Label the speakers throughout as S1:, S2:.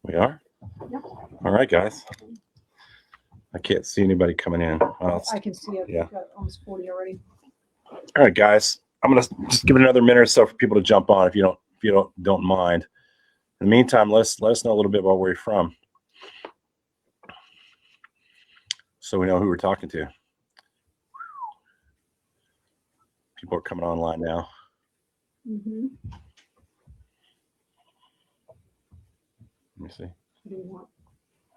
S1: We are?
S2: Yep.
S1: All right, guys. I can't see anybody coming in.
S2: I can see it.
S1: Yeah.
S2: We've got almost 40 already.
S1: All right, guys. I'm gonna just give it another minute or so for people to jump on if you don't mind. In the meantime, let us know a little bit about where you're from, so we know who we're talking to. People are coming online now.
S2: Mm-hmm.
S1: Let me see.
S2: What do you want?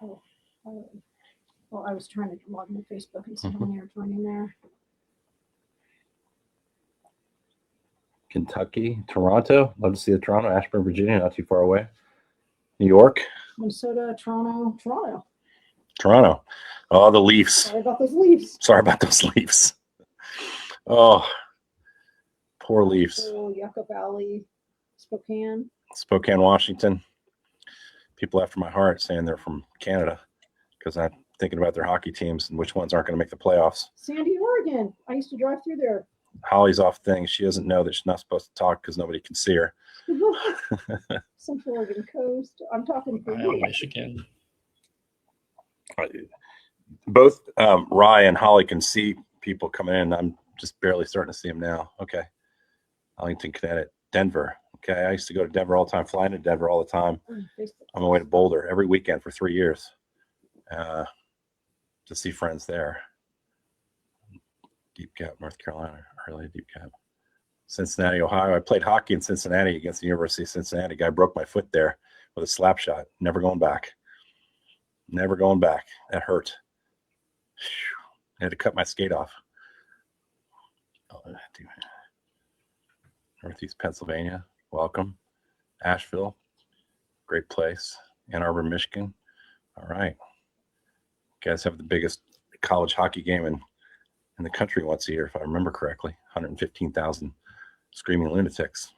S2: Oh, I was trying to log into Facebook and see how many are joining there.
S1: Kentucky, Toronto. Love to see the Toronto, Ashburn, Virginia, not too far away. New York,
S2: Minnesota, Toronto.
S1: Toronto. Oh, the Leafs.
S2: Sorry about those Leafs.
S1: Oh, poor Leafs.
S2: Oh, Yucca Valley, Spokane,
S1: Washington. People after my heart saying they're from Canada because I'm thinking about their hockey teams and which ones aren't going to make the playoffs.
S2: Sandy, Oregon. I used to drive through there.
S1: Holly's off things. She doesn't know that she's not supposed to talk because nobody can see her.
S2: Central Oregon coast. I'm talking for
S3: Michigan.
S1: Both Rye and Holly can see people coming in. I'm just barely starting to see them now. Okay. Arlington, Connecticut, Denver. Okay. I used to go to Denver all the time, flying to Denver all the time. On my way to Boulder every weekend for 3 years to see friends there. Deep Gap, North Carolina, early Deep Gap. Cincinnati, Ohio. I played hockey in Cincinnati against the University of Cincinnati. Guy broke my foot there with a slap shot. Never going back. That hurt. I had to cut my skate off. Northeast Pennsylvania. Welcome. Asheville. Great place. Ann Arbor, Michigan. All right. You guys have the biggest college hockey game in the country once a year, if I remember correctly. 115,000 screaming lunatics.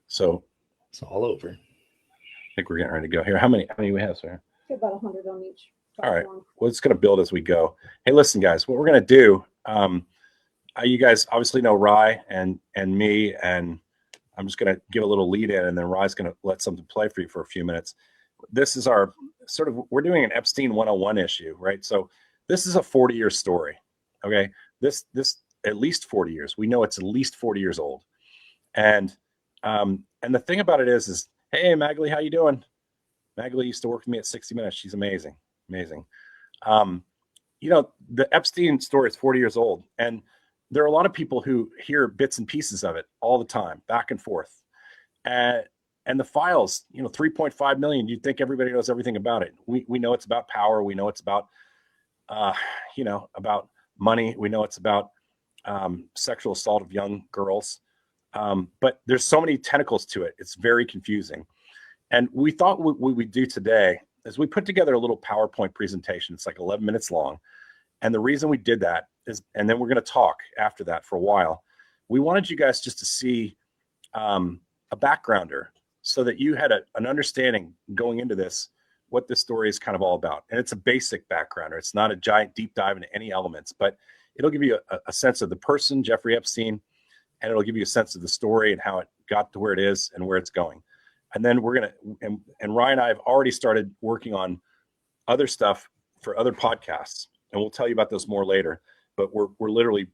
S1: So
S3: it's all over.
S1: I think we're getting ready to go here. How many we have, sir?
S2: About 100 on each.
S1: All right. Well, it's going to build as we go. Hey, listen, guys, what we're going to do, you guys obviously know Rye and me, and I'm just going to give a little lead in, and then Rye's going to let something play for you for a few minutes. This is our we're doing an Epstein 101 issue, right? So this is a 40-year story, okay? This at least 40 years. We know it's at least 40 years old. And the thing about it is hey, Magali, how you doing? Magali used to work with me at 60 Minutes. She's amazing. The Epstein story is 40 years old, and there are a lot of people who hear bits and pieces of it all the time, back and forth. And the files, 3.5 million, you'd think everybody knows everything about it. We know it's about power. We know it's about, about money. We know it's about sexual assault of young girls. But there's so many tentacles to it. It's very confusing. And we thought what we would do today is we put together a little PowerPoint presentation. It's like 11 minutes long. And the reason we did that is, and then we're going to talk after that for a while. We wanted you guys just to see a backgrounder so that you had an understanding going into this, what this story is kind of all about. And it's a basic backgrounder. It's not a giant deep dive into any elements, but it'll give you a sense of the person, Jeffrey Epstein, and it'll give you a sense of the story and how it got to where it is and where it's going. And then we're going to, and Ryan and I have already started working on other stuff for other podcasts, and we'll tell you about those more later, but we're literally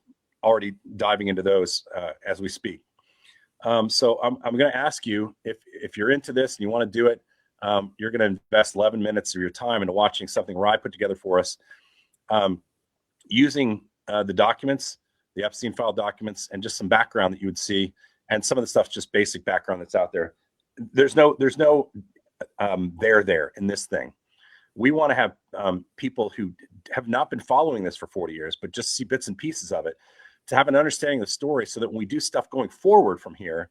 S1: already diving into those as we speak. So I'm going to ask you, if you're into this and you want to do it, you're going to invest 11 minutes of your time into watching something Rye put together for us, using the documents, the Epstein file documents, and just some background that you would see, and some of the stuff's just basic background that's out there. There's no there in this thing. We want to have people who have not been following this for 40 years, but just see bits and pieces of it, to have an understanding of the story, so that when we do stuff going forward from here,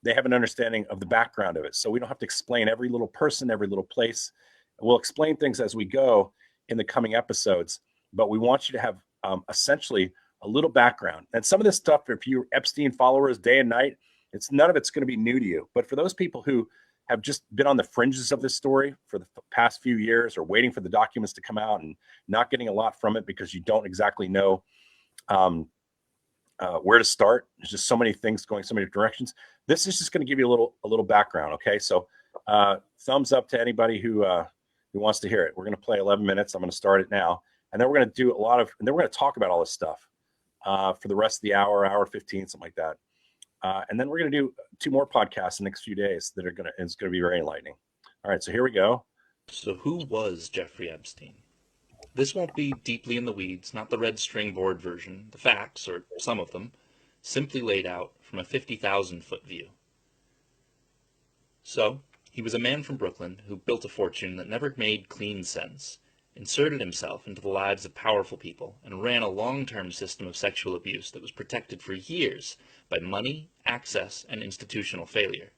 S1: they have an understanding of the background of it. So we don't have to explain every little person, every little place. We'll explain things as we go in the coming episodes, but we want you to have essentially a little background. And some of this stuff, if you're Epstein followers day and night, none of it's going to be new to you. But for those people who have just been on the fringes of this story for the past few years, or waiting for the documents to come out and not getting a lot from it because you don't exactly know where to start. There's just so many things going so many directions. This is just going to give you a little background. Okay, so thumbs up to anybody who wants to hear it. We're going to play 11 minutes. I'm going to start it now, and then we're going to do and then we're going to talk about all this stuff for the rest of the hour 15, something like that. And then we're going to do 2 more podcasts in the next few days that it's going to be very enlightening. All right, so here we go.
S3: So who was Jeffrey Epstein? This won't be deeply in the weeds, not the red string board version, the facts, or some of them, simply laid out from a 50,000-foot view. So, he was a man from Brooklyn who built a fortune that never made clean sense, inserted himself into the lives of powerful people, and ran a long-term system of sexual abuse that was protected for years by money, access, and institutional failure.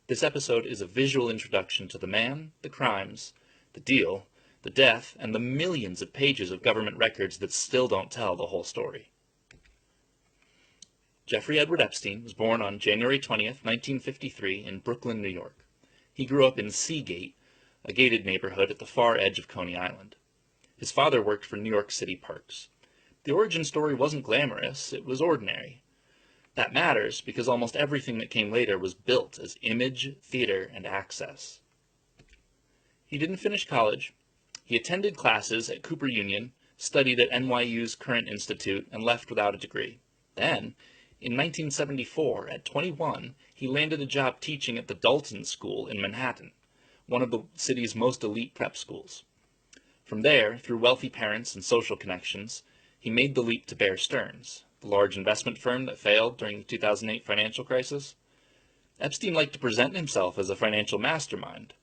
S3: This episode is a visual introduction to the man, the crimes, the deal, the death, and the millions of pages of government records that still don't tell the whole story. Jeffrey Edward Epstein was born on January 20th, 1953 in Brooklyn, New York. He grew up in Seagate, a gated neighborhood at the far edge of Coney Island. His father worked for New York City Parks. The origin story wasn't glamorous, it was ordinary. That matters because almost everything that came later was built as image, theater, and access. He didn't finish college. He attended classes at Cooper Union, studied at NYU's Current Institute, and left without a degree. Then, in 1974, at 21, he landed a job teaching at the Dalton School in Manhattan, one of the city's most elite prep schools. From there, through wealthy parents and social connections, he made the leap to Bear Stearns, the large investment firm that failed during the 2008 financial crisis. Epstein liked to present himself as a financial mastermind.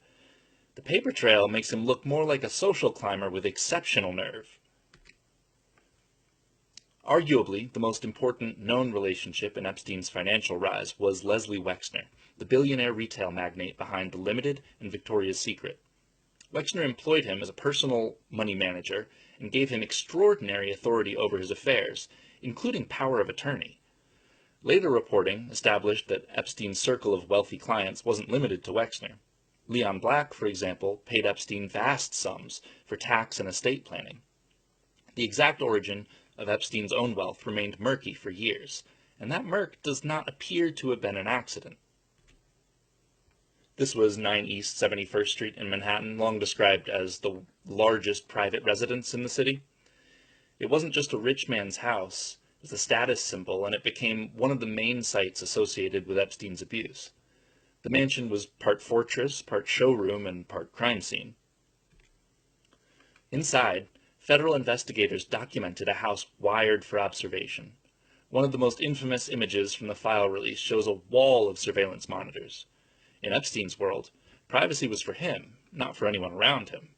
S3: The paper trail makes him look more like a social climber with exceptional nerve. Arguably, the most important known relationship in Epstein's financial rise was Leslie Wexner, the billionaire retail magnate behind The Limited and Victoria's Secret. Wexner employed him as a personal money manager and gave him extraordinary authority over his affairs, including power of attorney. Later reporting established that Epstein's circle of wealthy clients wasn't limited to Wexner. Leon Black, for example, paid Epstein vast sums for tax and estate planning. The exact origin of Epstein's own wealth remained murky for years, and that murk does not appear to have been an accident. This was 9 East 71st Street in Manhattan, long described as the largest private residence in the city. It wasn't just a rich man's house, it was a status symbol, and it became one of the main sites associated with Epstein's abuse. The mansion was part fortress, part showroom, and part crime scene. Inside, federal investigators documented a house wired for observation. One of the most infamous images from the file release shows a wall of surveillance monitors. In Epstein's world, privacy was for him, not for anyone around him.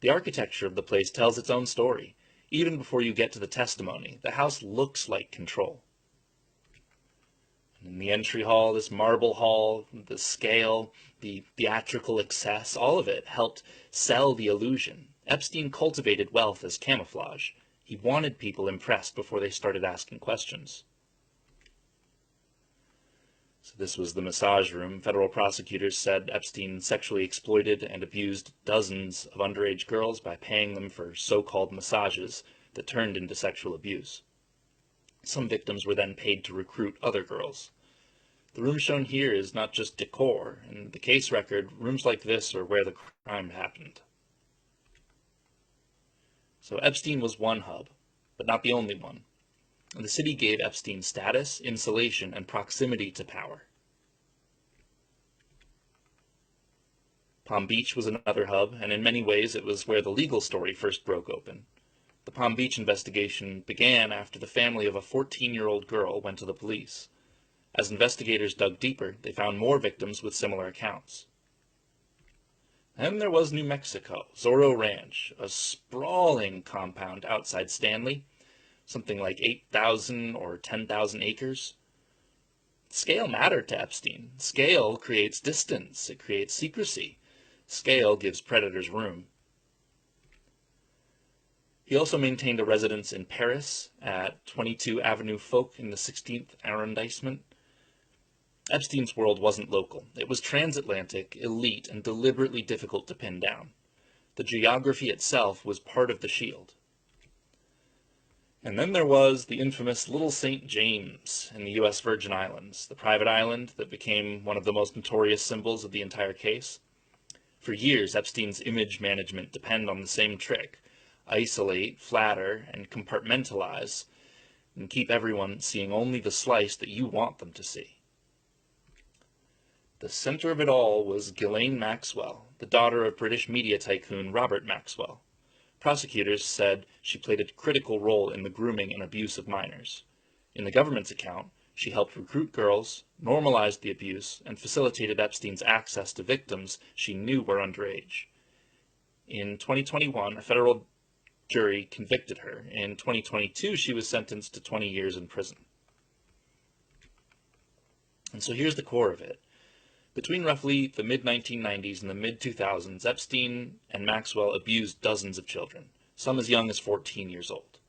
S3: The architecture of the place tells its own story. Even before you get to the testimony, the house looks like control. In the entry hall, this marble hall, the scale, the theatrical excess, all of it helped sell the illusion. Epstein cultivated wealth as camouflage. He wanted people impressed before they started asking questions. So this was the massage room. Federal prosecutors said Epstein sexually exploited and abused dozens of underage girls by paying them for so-called massages that turned into sexual abuse. Some victims were then paid to recruit other girls. The room shown here is not just decor. In the case record, rooms like this are where the crime happened. So Epstein was one hub, but not the only one. The city gave Epstein status, insulation, and proximity to power. Palm Beach was another hub, and in many ways it was where the legal story first broke open. The Palm Beach investigation began after the family of a 14-year-old girl went to the police. As investigators dug deeper, they found more victims with similar accounts. Then there was New Mexico, Zorro Ranch, a sprawling compound outside Stanley, something like 8,000 or 10,000 acres. Scale mattered to Epstein. Scale creates distance. It creates secrecy. Scale gives predators room. He also maintained a residence in Paris at 22 Avenue Foch in the 16th arrondissement. Epstein's world wasn't local. It was transatlantic, elite, and deliberately difficult to pin down. The geography itself was part of the shield. And then there was the infamous Little St. James in the U.S. Virgin Islands, the private island that became one of the most notorious symbols of the entire case. For years, Epstein's image management depended on the same trick: isolate, flatter, and compartmentalize, and keep everyone seeing only the slice that you want them to see. The center of it all was Ghislaine Maxwell, the daughter of British media tycoon Robert Maxwell. Prosecutors said she played a critical role in the grooming and abuse of minors. In the government's account, she helped recruit girls, normalized the abuse, and facilitated Epstein's access to victims she knew were underage. In 2021, a federal jury convicted her. In 2022, she was sentenced to 20 years in prison. And so here's the core of it. Between roughly the mid-1990s and the mid-2000s, Epstein and Maxwell abused dozens of children, some as young as 14 years old.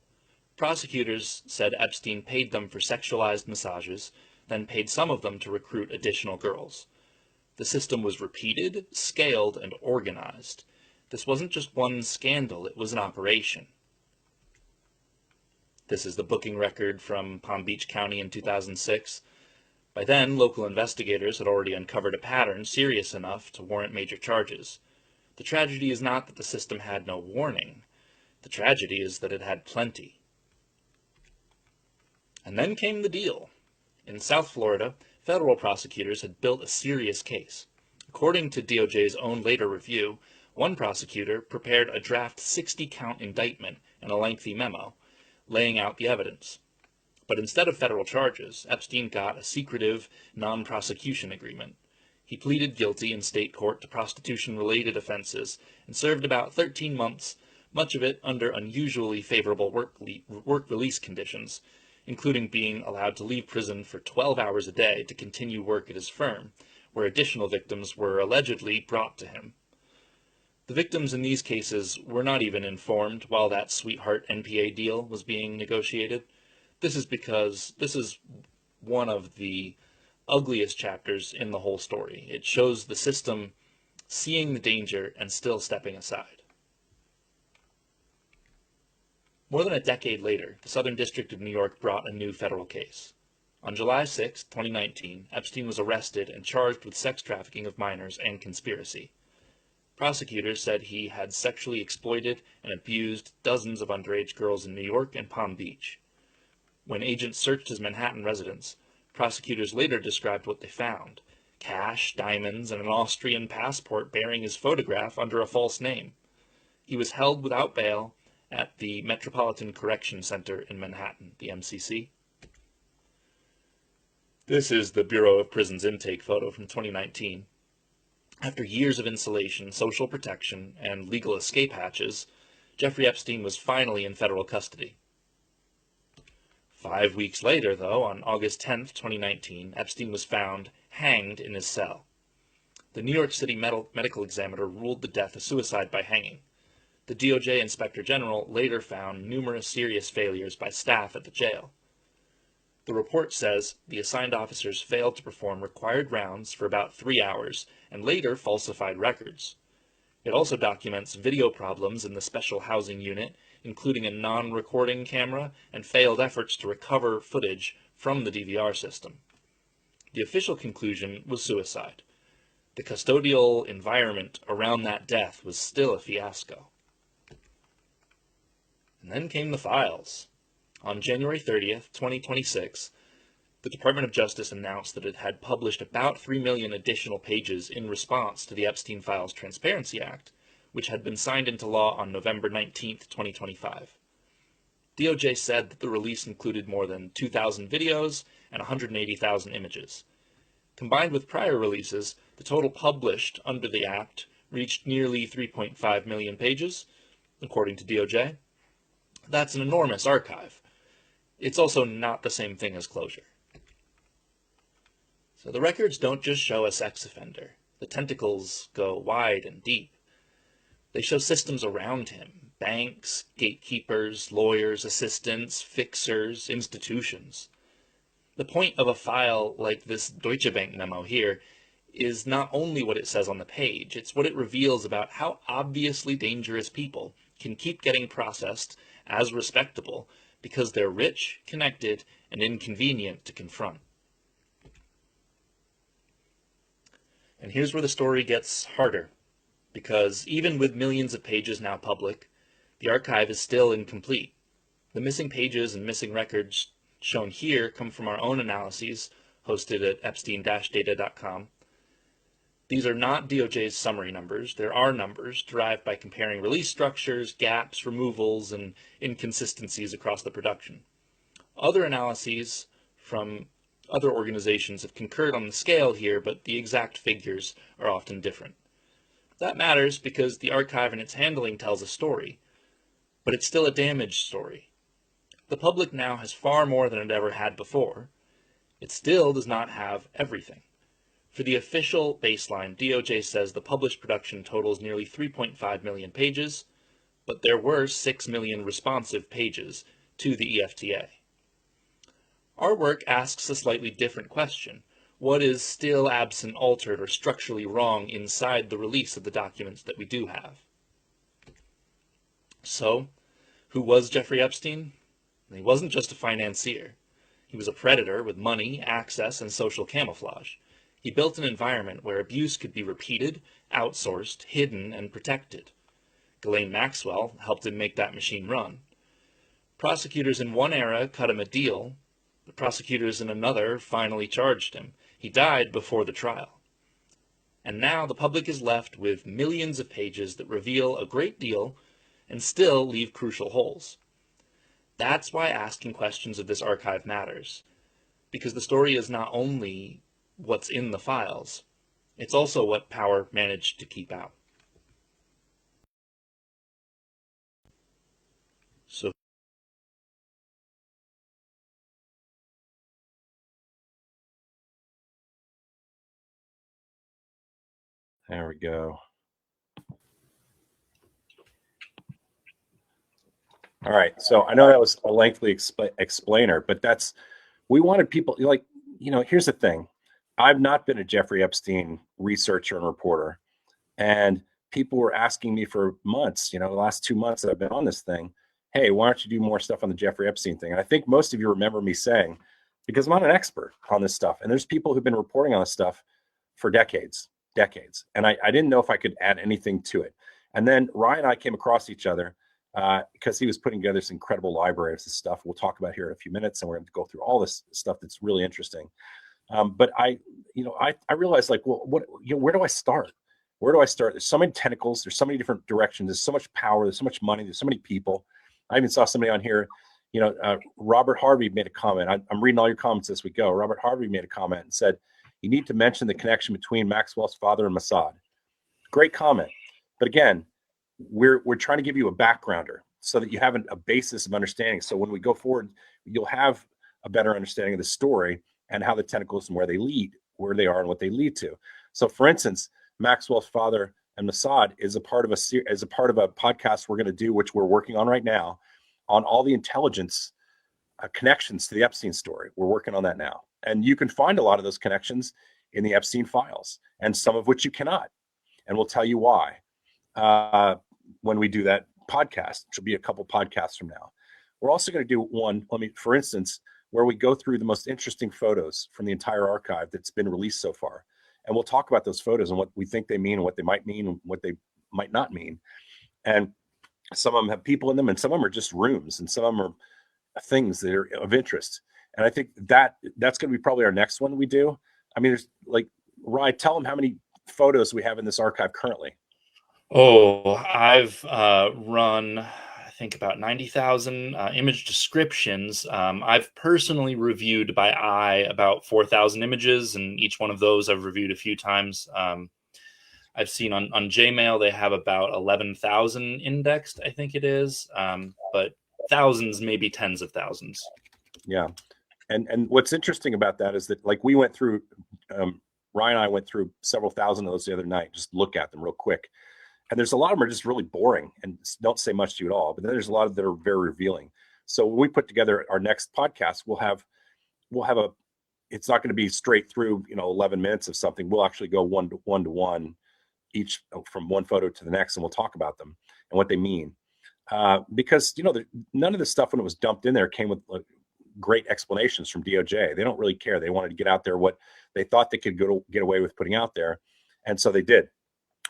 S3: Prosecutors said Epstein paid them for sexualized massages, then paid some of them to recruit additional girls. The system was repeated, scaled, and organized. This wasn't just one scandal, it was an operation. This is the booking record from Palm Beach County in 2006. By then, local investigators had already uncovered a pattern serious enough to warrant major charges. The tragedy is not that the system had no warning. The tragedy is that it had plenty. And then came the deal. In South Florida, federal prosecutors had built a serious case. According to DOJ's own later review, one prosecutor prepared a draft 60-count indictment and a lengthy memo, laying out the evidence. But instead of federal charges, Epstein got a secretive non-prosecution agreement. He pleaded guilty in state court to prostitution-related offenses and served about 13 months, much of it under unusually favorable work release conditions, including being allowed to leave prison for 12 hours a day to continue work at his firm, where additional victims were allegedly brought to him. The victims in these cases were not even informed while that sweetheart NPA deal was being negotiated. This is because this is one of the ugliest chapters in the whole story. It shows the system seeing the danger and still stepping aside. More than a decade later, the Southern District of New York brought a new federal case. On July 6, 2019, Epstein was arrested and charged with sex trafficking of minors and conspiracy. Prosecutors said he had sexually exploited and abused dozens of underage girls in New York and Palm Beach. When agents searched his Manhattan residence, prosecutors later described what they found: cash, diamonds, and an Austrian passport bearing his photograph under a false name. He was held without bail at the Metropolitan Correction Center in Manhattan, the MCC. This is the Bureau of Prisons intake photo from 2019. After years of insulation, social protection, and legal escape hatches, Jeffrey Epstein was finally in federal custody. 5 weeks later, though, on August 10, 2019, Epstein was found hanged in his cell. The New York City medical examiner ruled the death a suicide by hanging. The DOJ Inspector General later found numerous serious failures by staff at the jail. The report says the assigned officers failed to perform required rounds for about 3 hours and later falsified records. It also documents video problems in the special housing unit, including a non-recording camera and failed efforts to recover footage from the DVR system. The official conclusion was suicide. The custodial environment around that death was still a fiasco. And then came the files. On January 30th, 2026, the Department of Justice announced that it had published about 3 million additional pages in response to the Epstein Files Transparency Act, which had been signed into law on November 19, 2025. DOJ said that the release included more than 2,000 videos and 180,000 images. Combined with prior releases, the total published under the Act reached nearly 3.5 million pages, according to DOJ. That's an enormous archive. It's also not the same thing as closure. So the records don't just show a sex offender. The tentacles go wide and deep. They show systems around him: banks, gatekeepers, lawyers, assistants, fixers, institutions. The point of a file like this Deutsche Bank memo here is not only what it says on the page, it's what it reveals about how obviously dangerous people can keep getting processed as respectable because they're rich, connected, and inconvenient to confront. And here's where the story gets harder, because even with millions of pages now public, the archive is still incomplete. The missing pages and missing records shown here come from our own analyses hosted at epstein-data.com. These are not DOJ's summary numbers. There are numbers derived by comparing release structures, gaps, removals, and inconsistencies across the production. Other analyses from other organizations have concurred on the scale here, but the exact figures are often different. That matters because the archive and its handling tells a story, but it's still a damaged story. The public now has far more than it ever had before. It still does not have everything. For the official baseline, DOJ says the published production totals nearly 3.5 million pages, but there were 6 million responsive pages to the EFTA. Our work asks a slightly different question. What is still absent, altered, or structurally wrong inside the release of the documents that we do have? So, who was Jeffrey Epstein? He wasn't just a financier. He was a predator with money, access, and social camouflage. He built an environment where abuse could be repeated, outsourced, hidden, and protected. Ghislaine Maxwell helped him make that machine run. Prosecutors in one era cut him a deal. The prosecutors in another finally charged him. He died before the trial. And now the public is left with millions of pages that reveal a great deal and still leave crucial holes. That's why asking questions of this archive matters, because the story is not only what's in the files, it's also what power managed to keep out. So
S1: There we go. All right. So I know that was a lengthy explainer, but we wanted people like, here's the thing. I've not been a Jeffrey Epstein researcher and reporter, and people were asking me for months, the last 2 months that I've been on this thing, hey, why don't you do more stuff on the Jeffrey Epstein thing? And I think most of you remember me saying, because I'm not an expert on this stuff, and there's people who've been reporting on this stuff for decades. And I didn't know if I could add anything to it. And then Ryan and I came across each other because he was putting together this incredible library of this stuff we'll talk about here in a few minutes, and we're going to go through all this stuff that's really interesting. But I realized, like, well, where do I start? Where do I start? There's so many tentacles. There's so many different directions. There's so much power. There's so much money. There's so many people. I even saw somebody on here, Robert Harvey made a comment. I'm reading all your comments as we go. Robert Harvey made a comment and said, you need to mention the connection between Maxwell's father and Mossad. Great comment. But again, we're trying to give you a backgrounder so that you have a basis of understanding. So when we go forward, you'll have a better understanding of the story and how the tentacles and where they are and what they lead to. So for instance, Maxwell's father and Mossad is a part of a podcast we're going to do, which we're working on right now, on all the intelligence connections to the Epstein story. We're working on that now. And you can find a lot of those connections in the Epstein files, and some of which you cannot. And we'll tell you why when we do that podcast, which will be a couple podcasts from now. We're also going to do one, for instance, where we go through the most interesting photos from the entire archive that's been released so far. And we'll talk about those photos and what we think they mean and what they might mean and what they might not mean. And some of them have people in them, and some of them are just rooms, and some of them are things that are of interest. And I think that's going to be probably our next one we do. I mean, there's like, Rye, tell them how many photos we have in this archive currently.
S3: Oh, I've run, I think, about 90,000 image descriptions. I've personally reviewed by eye about 4,000 images, and each one of those I've reviewed a few times. I've seen on Gmail they have about 11,000 indexed, I think it is, but thousands, maybe tens of thousands.
S1: Yeah. And what's interesting about that is that, like, we went through, Ryan and I went through several thousand of those the other night, just look at them real quick. And there's a lot of them are just really boring and don't say much to you at all. But then there's a lot of that are very revealing. So when we put together our next podcast, we'll have it's not going to be straight through, 11 minutes of something. We'll actually go one to one each, from one photo to the next, and we'll talk about them and what they mean. because none of the stuff when it was dumped in there came with great explanations from DOJ. They don't really care. They wanted to get out there what they thought they could get away with putting out there, and so they did.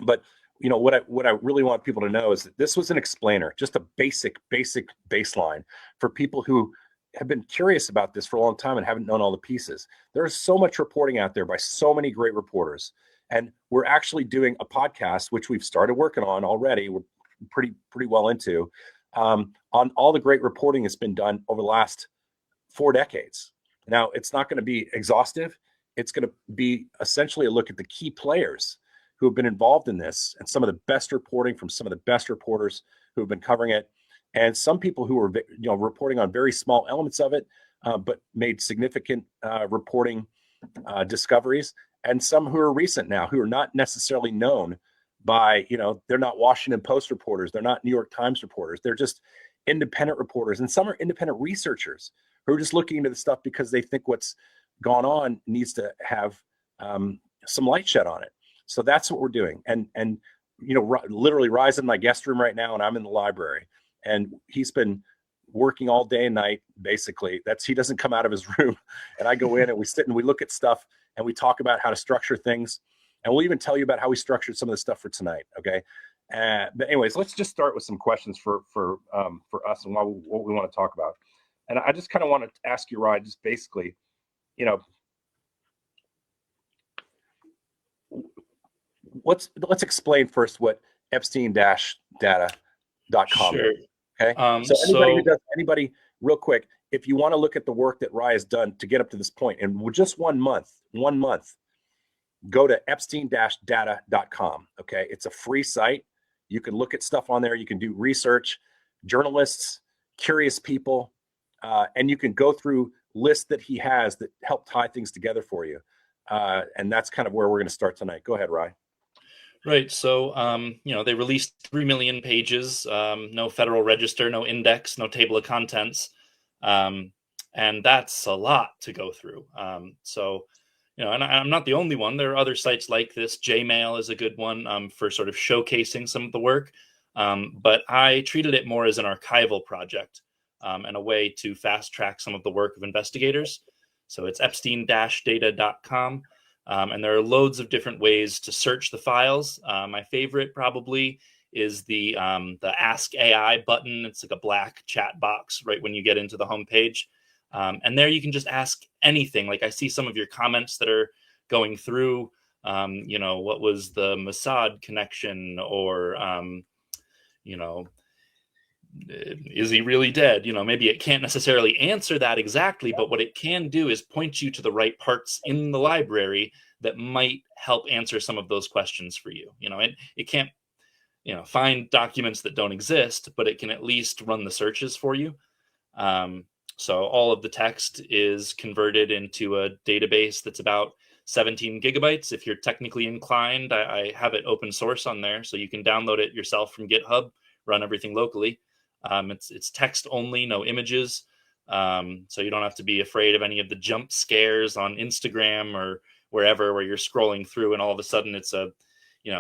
S1: But what I really want people to know is that this was an explainer, just a basic baseline for people who have been curious about this for a long time and haven't known all the pieces. There's so much reporting out there by so many great reporters, and we're actually doing a podcast which we've started working on already. We're pretty well into on all the great reporting that's been done over the last 4 decades. Now, it's not going to be exhaustive. It's going to be essentially a look at the key players who have been involved in this and some of the best reporting from some of the best reporters who have been covering it, and some people who are reporting on very small elements of it, but made significant reporting discoveries, and some who are recent now who are not necessarily known by, they're not Washington Post reporters, they're not New York Times reporters, they're just independent reporters, and some are independent researchers who are just looking into the stuff because they think what's gone on needs to have some light shed on it. So that's what we're doing. And literally Rye's in my guest room right now, and I'm in the library, and he's been working all day and night. Basically, he doesn't come out of his room, and I go in and we sit and we look at stuff and we talk about how to structure things, and we'll even tell you about how we structured some of the stuff for tonight. Okay. But anyways, let's just start with some questions for us and what we want to talk about. And I just kind of want to ask you, Rye, just basically, let's explain first what Epstein-data.com
S3: Sure.
S1: is. Okay. So anybody real quick, if you want to look at the work that Rye has done to get up to this point, and with just 1 month, go to Epstein-data.com. Okay. It's a free site. You can look at stuff on there. You can do research, journalists, curious people, and you can go through lists that he has that help tie things together for you. And that's kind of where we're going to start tonight. Go ahead, Rye.
S3: Right. So, they released 3 million pages, no Federal Register, no index, no table of contents. And that's a lot to go through. And I'm not the only one. There are other sites like this. Jmail is a good one for sort of showcasing some of the work. But I treated it more as an archival project and a way to fast track some of the work of investigators. So it's Epstein-data.com. And there are loads of different ways to search the files. My favorite probably is the Ask AI button. It's like a black chat box right when you get into the homepage. And there you can just ask anything. Like I see some of your comments that are going through, what was the Mossad connection, or, is he really dead? Maybe it can't necessarily answer that exactly, but what it can do is point you to the right parts in the library that might help answer some of those questions for you. It can't, find documents that don't exist, but it can at least run the searches for you. So all of the text is converted into a database that's about 17 gigabytes. If you're technically inclined, I have it open source on there, so you can download it yourself from GitHub, run everything locally. It's text only, no images. So you don't have to be afraid of any of the jump scares on Instagram or wherever, where you're scrolling through and all of a sudden it's a,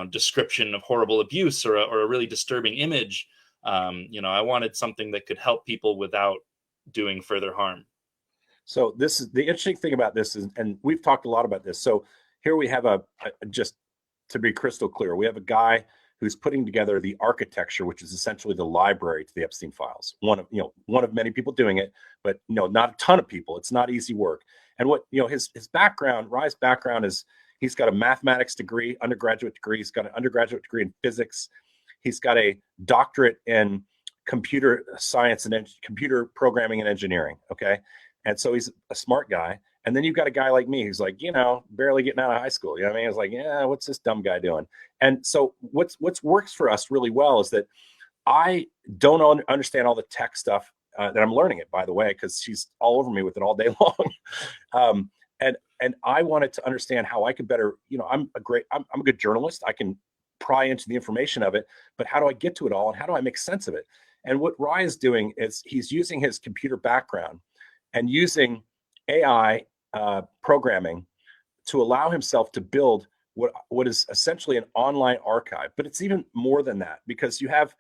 S3: description of horrible abuse or a really disturbing image. I wanted something that could help people without doing further harm.
S1: So this is the interesting thing about this is, and we've talked a lot about this. So here we have just to be crystal clear, we have a guy who's putting together the architecture, which is essentially the library to the Epstein files. One of many people doing it, but not a ton of people. It's not easy work. And what his background, Rye's background is, he's got a mathematics degree, undergraduate degree. He's got an undergraduate degree in physics. He's got a doctorate in computer science and computer programming and engineering. Okay. And so he's a smart guy. And then you've got a guy like me who's like, barely getting out of high school. You know what I mean? It's like, yeah, what's this dumb guy doing? And so what's works for us really well is that I don't understand all the tech stuff that I'm learning it, by the way, because she's all over me with it all day long. And I wanted to understand how I could better, I'm a good journalist. I can pry into the information of it, but how do I get to it all? And how do I make sense of it? And what Rye is doing is he's using his computer background and using AI programming to allow himself to build what is essentially an online archive. But it's even more than that, because you have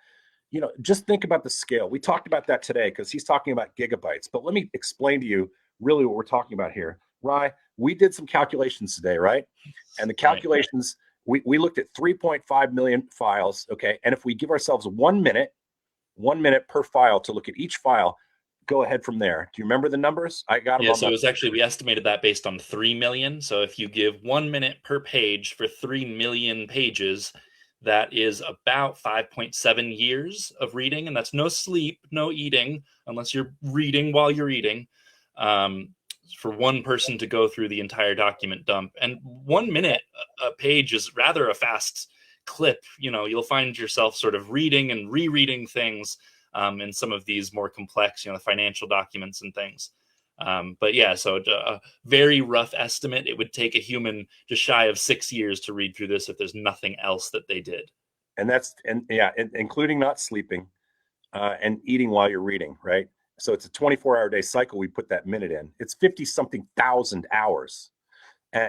S1: just think about the scale. We talked about that today because he's talking about gigabytes. But let me explain to you really what we're talking about here. Rye, we did some calculations today, right? And the calculations, we looked at 3.5 million files, okay? And if we give ourselves 1 minute per file to look at each file, go ahead from there. Do you remember the numbers? I got them.
S3: Yeah, so it was actually, we estimated that based on 3 million. So if you give 1 minute per page for 3 million pages, that is about 5.7 years of reading. And that's no sleep, no eating, unless you're reading while you're eating, for one person to go through the entire document dump. And 1 minute a page is rather a fast clip. You'll find yourself sort of reading and rereading things in some of these more complex, the financial documents and things. But yeah, so a very rough estimate, it would take a human just shy of 6 years to read through this if there's nothing else that they did.
S1: And including not sleeping and eating while you're reading, right? So it's a 24-hour day cycle. We put that minute in. It's 50-something thousand hours,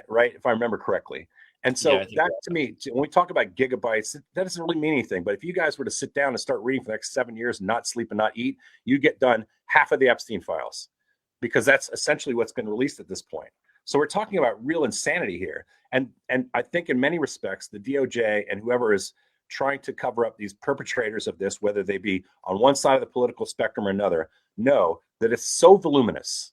S1: right? If I remember correctly. And so that, to me, when we talk about gigabytes, that doesn't really mean anything. But if you guys were to sit down and start reading for the next 7 years and not sleep and not eat, you get done half of the Epstein files, because that's essentially what's been released at this point. So we're talking about real insanity here. And I think in many respects, the DOJ and whoever is trying to cover up these perpetrators of this, whether they be on one side of the political spectrum or another, know that it's so voluminous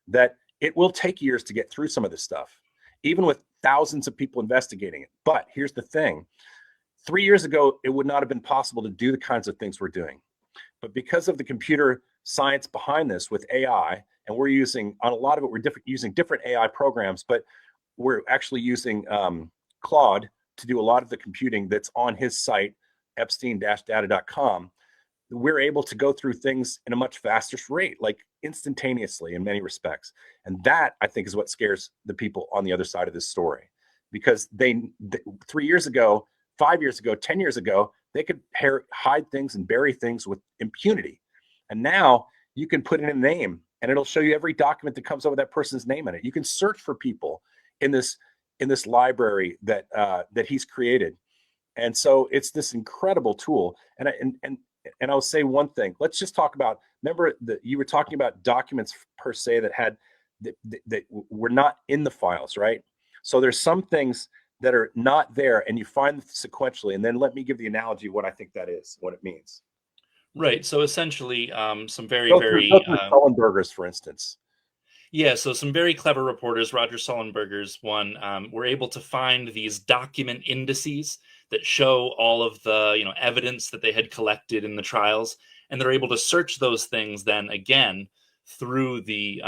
S1: that it will take years to get through some of this stuff, even with thousands of people investigating it. But here's the thing. 3 years ago, it would not have been possible to do the kinds of things we're doing. But because of the computer science behind this with AI, and we're using, on a lot of it, we're using different AI programs, but we're actually using Claude to do a lot of the computing that's on his site, epstein-data.com. We're able to go through things in a much faster rate, like instantaneously in many respects. And that, I think, is what scares the people on the other side of this story. Because they 3 years ago, 5 years ago, 10 years ago, they could hide things and bury things with impunity. And now you can put in a name and it'll show you every document that comes up with that person's name in it. You can search for people in this library that he's created. And so it's this incredible tool. And I'll say one thing. Let's just talk about, remember that you were talking about documents per se that were not in the files, right? So there's some things that are not there and you find sequentially. And then let me give the analogy of what I think that is, what it means.
S3: Right. So essentially, some very
S1: Sullenberger's, for instance.
S3: Yeah, so some very clever reporters, Roger Sullenberger's one, were able to find these document indices that show all of the evidence that they had collected in the trials, and they're able to search those things then again through the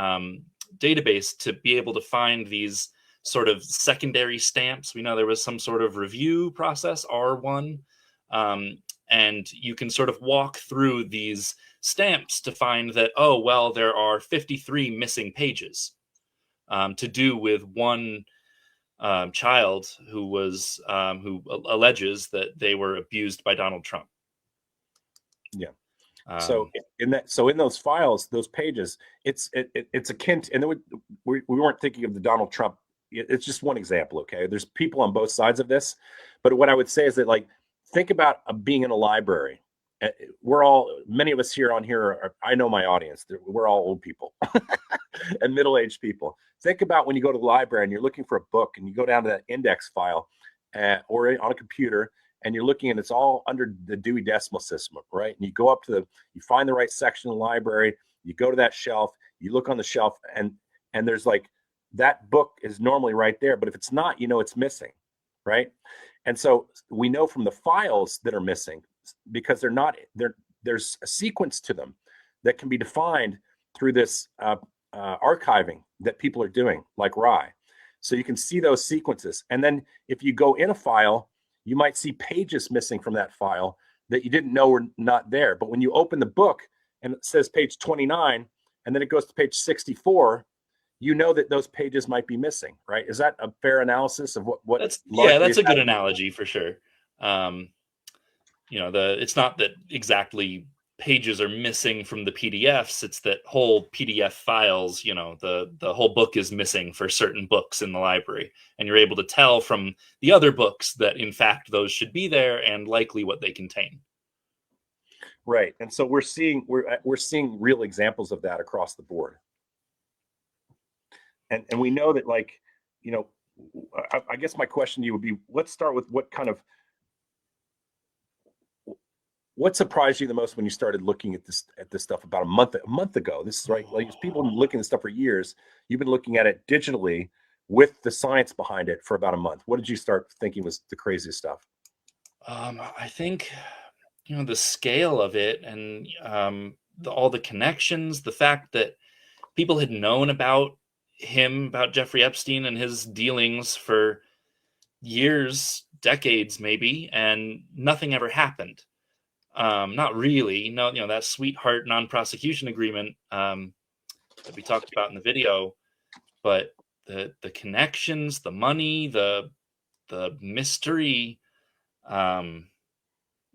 S3: database to be able to find these sort of secondary stamps. We know there was some sort of review process, R1, and you can sort of walk through these stamps to find that, oh, well, there are 53 missing pages to do with one child who alleges that they were abused by Donald Trump.
S1: Yeah. So in those files, those pages, it's akin to, and then we weren't thinking of the Donald Trump. It's just one example. Okay. There's people on both sides of this, but what I would say is that, like, think about being in a library. Many of us here I know my audience, we're all old people and middle-aged people. Think about when you go to the library and you're looking for a book and you go down to that index file or on a computer and you're looking and it's all under the Dewey Decimal System, right? And you go up you find the right section of the library, you go to that shelf, you look on the shelf and there's like, that book is normally right there, but if it's not, it's missing, right? And so we know from the files that are missing, because there's a sequence to them that can be defined through this archiving that people are doing, like Rye. So you can see those sequences. And then if you go in a file, you might see pages missing from that file that you didn't know were not there. But when you open the book and it says page 29, and then it goes to page 64, you know that those pages might be missing, right? Is that a fair analysis of what?
S3: That's a good analogy for sure. It's not that exactly pages are missing from the PDFs. It's that whole PDF files, the whole book is missing for certain books in the library. And you're able to tell from the other books that, in fact, those should be there and likely what they contain.
S1: Right. And so we're seeing real examples of that across the board. And we know that, like, you know, I guess my question to you would be, let's start with what surprised you the most when you started looking at this stuff about a month ago? This is right, like, people have been looking at this stuff for years. You've been looking at it digitally with the science behind it for about a month. What did you start thinking was the craziest stuff?
S3: I think, the scale of it, and all the connections, the fact that people had known about about Jeffrey Epstein and his dealings for years, decades maybe, and nothing ever happened. Not really. No, that sweetheart non-prosecution agreement that we talked about in the video, but the connections, the money, the mystery.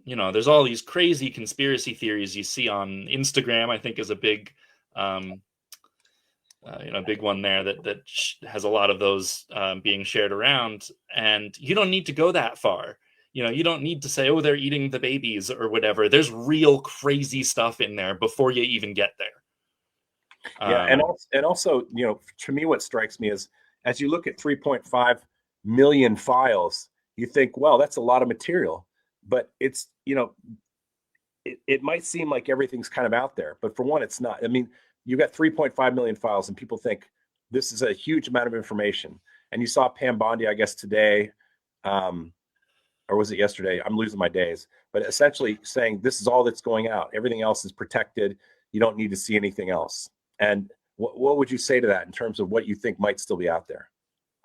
S3: There's all these crazy conspiracy theories you see on Instagram. I think is a big, big one there that has a lot of those being shared around. And you don't need to go that far. You don't need to say, oh, they're eating the babies or whatever. There's real crazy stuff in there before you even get there.
S1: Yeah, and also, to me, what strikes me is, as you look at 3.5 million files, you think, well, that's a lot of material. But it's, it might seem like everything's kind of out there, but for one, it's not. I mean, you got 3.5 million files, and people think this is a huge amount of information. And you saw Pam Bondi, I guess, today, or was it yesterday? I'm losing my days. But essentially saying this is all that's going out. Everything else is protected. You don't need to see anything else. And what would you say to that in terms of what you think might still be out there?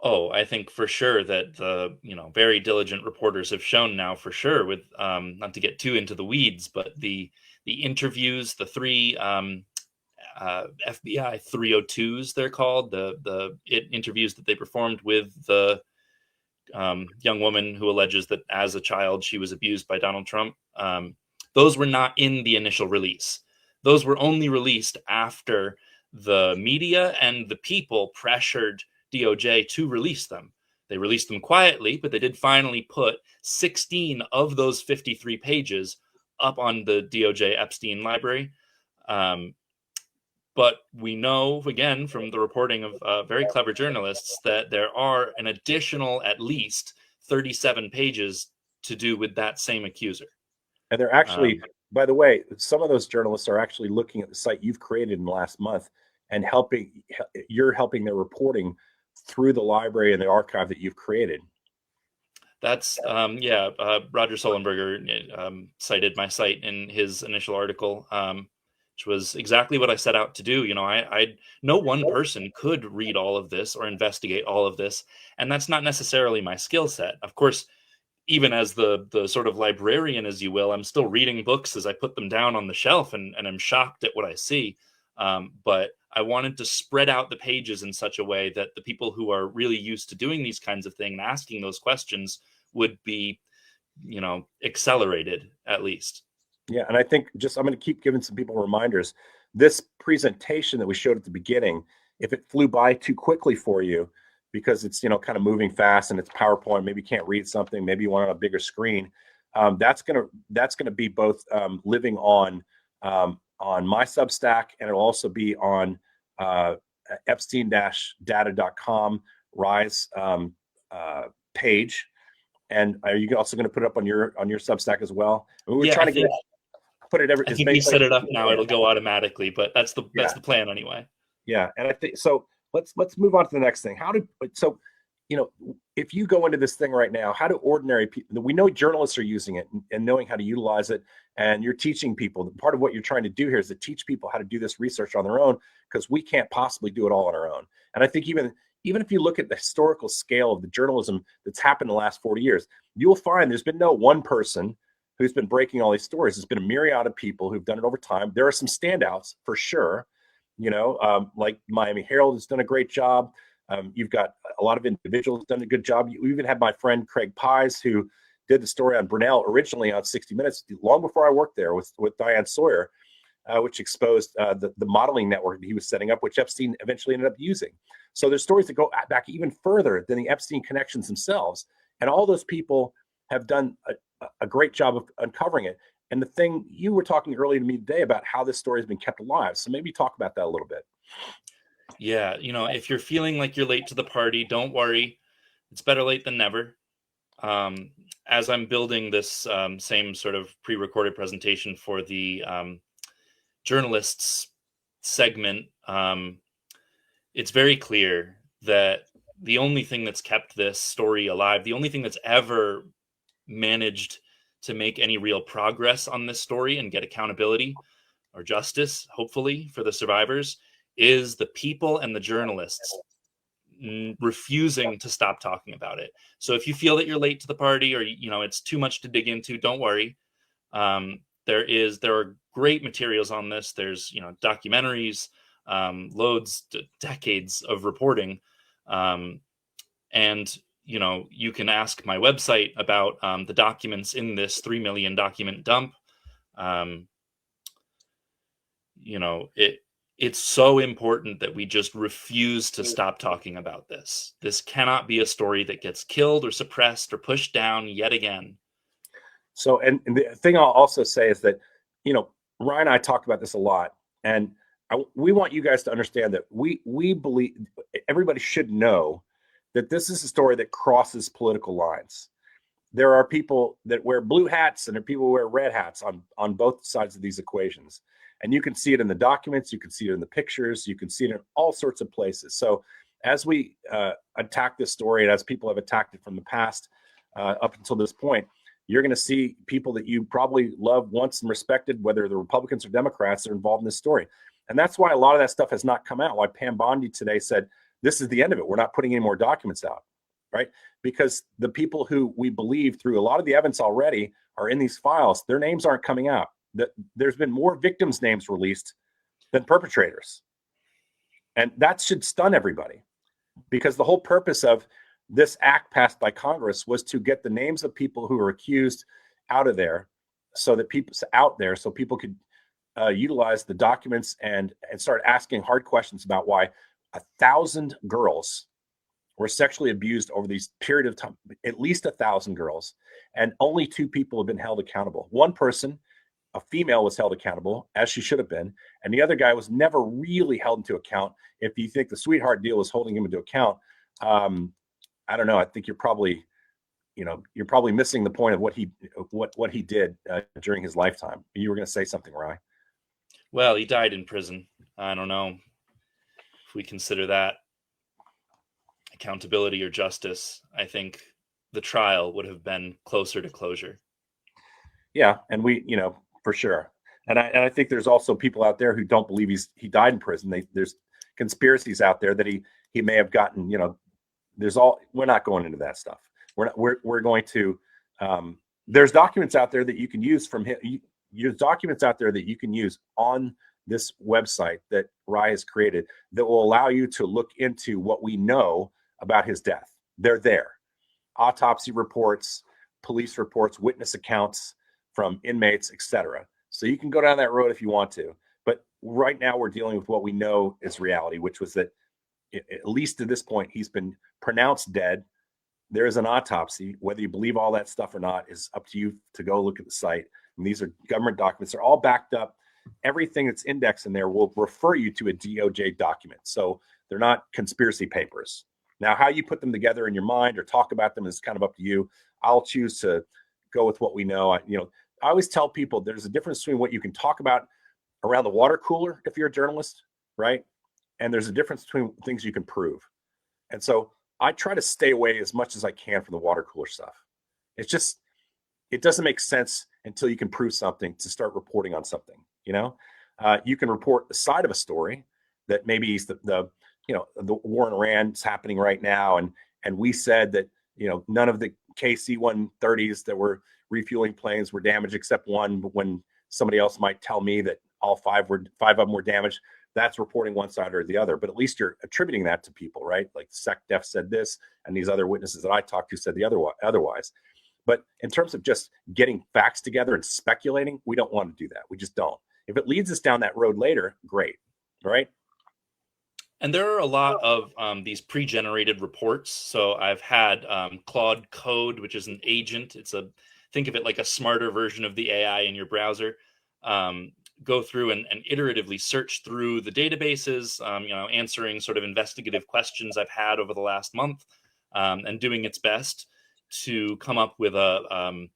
S3: Oh, I think for sure that the very diligent reporters have shown now for sure, with not to get too into the weeds, but the interviews, the three FBI 302s they're called, the interviews that they performed with the young woman who alleges that as a child she was abused by Donald Trump. Those were not in the initial release. Those were only released after the media and the people pressured DOJ to release them. They released them quietly, but they did finally put 16 of those 53 pages up on the DOJ Epstein library. But we know, again, from the reporting of very clever journalists, that there are an additional at least 37 pages to do with that same accuser.
S1: And they're actually, by the way, some of those journalists are actually looking at the site you've created in the last month and you're helping their reporting through the library and the archive that you've created.
S3: That's, Roger Sullenberger cited my site in his initial article, which was exactly what I set out to do. I no one person could read all of this or investigate all of this, and that's not necessarily my skill set. Of course, even as the sort of librarian, as you will, I'm still reading books as I put them down on the shelf, and I'm shocked at what I see. But I wanted to spread out the pages in such a way that the people who are really used to doing these kinds of things, asking those questions, would be, accelerated at least.
S1: Yeah, and I think I'm going to keep giving some people reminders. This presentation that we showed at the beginning, if it flew by too quickly for you, because it's kind of moving fast and it's PowerPoint, maybe you can't read something, maybe you want it on a bigger screen. That's gonna be both living on my Substack, and it'll also be on Epstein-data.com Rye's page. And are you also going to put it up on your Substack as well? We're trying to put it every.
S3: I think we set it up now; it'll go automatically, but that's the plan anyway.
S1: Yeah, and I think so. Let's move on to the next thing. If you go into this thing right now, how do ordinary people? We know journalists are using it and knowing how to utilize it, and you're teaching people. Part of what you're trying to do here is to teach people how to do this research on their own, because we can't possibly do it all on our own. And I think even if you look at the historical scale of the journalism that's happened in the last 40 years, you'll find there's been no one person who's been breaking all these stories. There's been a myriad of people who've done it over time. There are some standouts for sure. Like Miami Herald has done a great job. You've got a lot of individuals done a good job. You even had my friend Craig Pies, who did the story on Brunel originally on 60 Minutes, long before I worked there with Diane Sawyer, which exposed the modeling network that he was setting up, which Epstein eventually ended up using. So there's stories that go back even further than the Epstein connections themselves. And all those people have done a great job of uncovering it. And the thing you were talking earlier to me today about how this story has been kept alive. So maybe talk about that a little bit.
S3: Yeah, if you're feeling like you're late to the party, don't worry. It's better late than never. Um, as I'm building this same sort of pre-recorded presentation for the journalists segment, it's very clear that the only thing that's kept this story alive, the only thing that's ever managed to make any real progress on this story and get accountability or justice, hopefully, for the survivors, is the people and the journalists refusing to stop talking about it. So if you feel that you're late to the party, or it's too much to dig into, don't worry. There are great materials on this. There's documentaries, loads, decades of reporting, and you can ask my website about the documents in this 3 million document dump. It's so important that we just refuse to stop talking about this. This cannot be a story that gets killed or suppressed or pushed down yet again.
S1: So, and the thing I'll also say is that, Ryan and I talked about this a lot, and we want you guys to understand that we believe everybody should know that this is a story that crosses political lines. There are people that wear blue hats and there are people who wear red hats on both sides of these equations. And you can see it in the documents, you can see it in the pictures, you can see it in all sorts of places. So as we attack this story, and as people have attacked it from the past up until this point, you're going to see people that you probably loved once and respected, whether the Republicans or Democrats, are involved in this story. And that's why a lot of that stuff has not come out. Why Pam Bondi today said, this is the end of it. We're not putting any more documents out, right? Because the people who we believe through a lot of the evidence already are in these files, their names aren't coming out. There's been more victims' names released than perpetrators. And that should stun everybody, because the whole purpose of this act passed by Congress was to get the names of people who were accused out of there, so that people could utilize the documents and start asking hard questions about why 1,000 girls were sexually abused over these period of time, at least 1,000 girls, and only 2 people have been held accountable. One person, a female, was held accountable, as she should have been, and the other guy was never really held into account. If you think the sweetheart deal was holding him into account, I don't know. I think you're probably missing the point of what he did during his lifetime. You were going to say something, Rye.
S3: Well, he died in prison. I don't know if we consider that accountability or justice. I think the trial would have been closer to closure.
S1: Yeah, and for sure. And I think there's also people out there who don't believe he died in prison. There's conspiracies out there that he may have gotten. We're not going into that stuff. We're going to. There's documents out there that you can use from him. There's documents out there that you can use on this website that Rye has created that will allow you to look into what we know about his death. They're there. Autopsy reports, police reports, witness accounts from inmates, etc. So you can go down that road if you want to. But right now we're dealing with what we know is reality, which was that at least to this point, he's been pronounced dead. There is an autopsy. Whether you believe all that stuff or not is up to you to go look at the site. And these are government documents. They're all backed up. Everything that's indexed in there will refer you to a DOJ document. So they're not conspiracy papers. Now, how you put them together in your mind or talk about them is kind of up to you. I'll choose to go with what we know. I always tell people there's a difference between what you can talk about around the water cooler if you're a journalist, right? And there's a difference between things you can prove. And so I try to stay away as much as I can from the water cooler stuff. It doesn't make sense until you can prove something to start reporting on something. You can report the side of a story that maybe the war in Iran's happening right now, and we said that none of the KC-130s that were refueling planes were damaged except one. But when somebody else might tell me that all five of them were damaged, that's reporting one side or the other. But at least you're attributing that to people, right? Like SecDef said this, and these other witnesses that I talked to said the otherwise. But in terms of just getting facts together and speculating, we don't want to do that. We just don't. If it leads us down that road later, great, right?
S3: And there are a lot of these pre-generated reports. So I've had Claude Code, which is an agent. It's a think of it like a smarter version of the AI in your browser. Go through and iteratively search through the databases, answering sort of investigative questions I've had over the last month, and doing its best to come up with a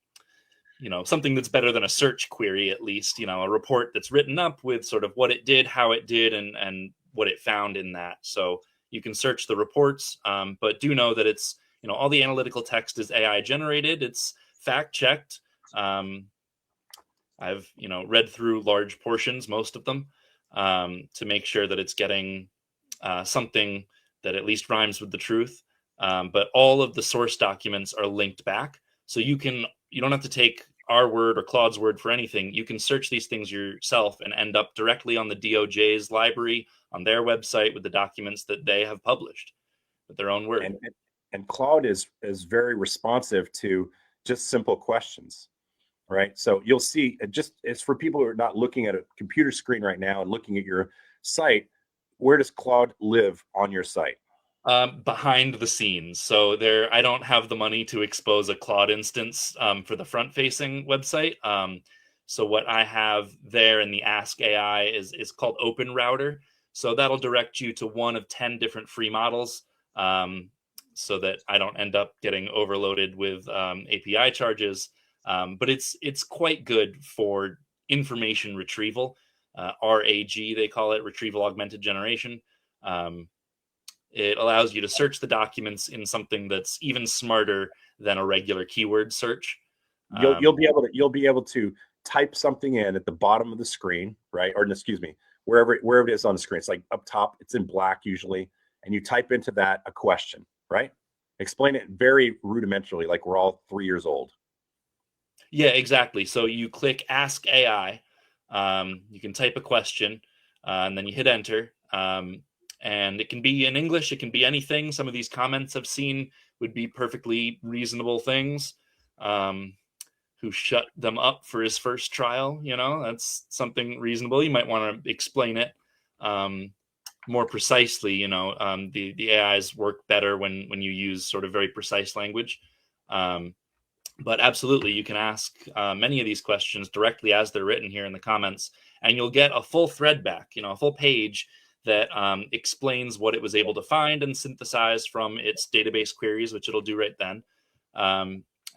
S3: something that's better than a search query, at least, a report that's written up with sort of what it did, how it did, and what it found in that. So you can search the reports, but do know that it's, all the analytical text is AI generated. It's fact checked. I've, read through large portions, most of them, to make sure that it's getting something that at least rhymes with the truth. But all of the source documents are linked back. So you don't have to take our word or Claude's word for anything. You can search these things yourself and end up directly on the DOJ's library on their website with the documents that they have published with their own word.
S1: And Claude is very responsive to just simple questions, right? So you'll see, it's for people who are not looking at a computer screen right now and looking at your site, where does Claude live on your site?
S3: Behind the scenes. So I don't have the money to expose a Claude instance for the front-facing website. So what I have there in the Ask AI is called Open Router. So that'll direct you to one of 10 different free models, so that I don't end up getting overloaded with API charges. But it's quite good for information retrieval. RAG, they call it, Retrieval Augmented Generation. It allows you to search the documents in something that's even smarter than a regular keyword search.
S1: You'll be able to type something in at the bottom of the screen, right? Or excuse me, wherever it is on the screen. It's like up top, it's in black usually, and you type into that a question, right? Explain it very rudimentarily, like we're all 3 years old.
S3: Yeah, exactly. So you click Ask AI. You can type a question, and then you hit enter. And it can be in English. It can be anything. Some of these comments I've seen would be perfectly reasonable things. Who shut them up for his first trial? That's something reasonable. You might want to explain it more precisely. The AIs work better when you use sort of very precise language. But absolutely, you can ask many of these questions directly as they're written here in the comments, and you'll get a full thread back, a full page that explains what it was able to find and synthesize from its database queries, which it'll do right then.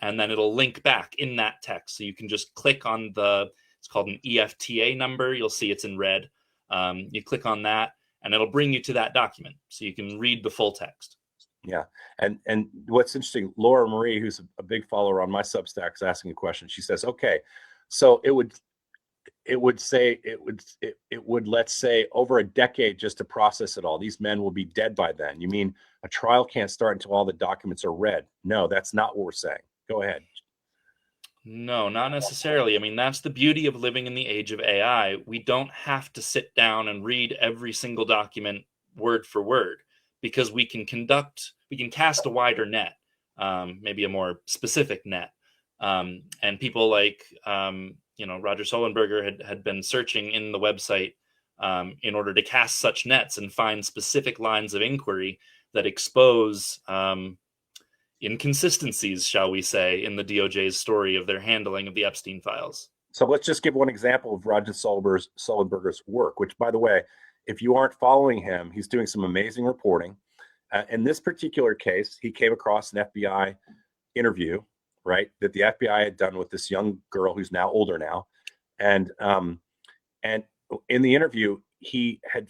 S3: And then it'll link back in that text. So you can just click on it's called an EFTA number. You'll see it's in red. You click on that and it'll bring you to that document. So you can read the full text.
S1: Yeah. And what's interesting, Laura Marie, who's a big follower on my Substack, is asking a question. She says, okay, so it would let's say over a decade just to process it all. These men will be dead by then. You mean a trial can't start until all the documents are read? No, that's not what we're saying. Go ahead.
S3: No, not necessarily. I mean, that's the beauty of living in the age of AI. We don't have to sit down and read every single document word for word, because we can cast a wider net, maybe a more specific net. And people like, Roger Sullenberger had been searching in the website in order to cast such nets and find specific lines of inquiry that expose inconsistencies, shall we say, in the DOJ's story of their handling of the Epstein files.
S1: So let's just give one example of Roger Sullenberger's work, which, by the way, if you aren't following him, he's doing some amazing reporting. In this particular case, he came across an FBI interview, right, that the FBI had done with this young girl who's now older now. And in the interview, he had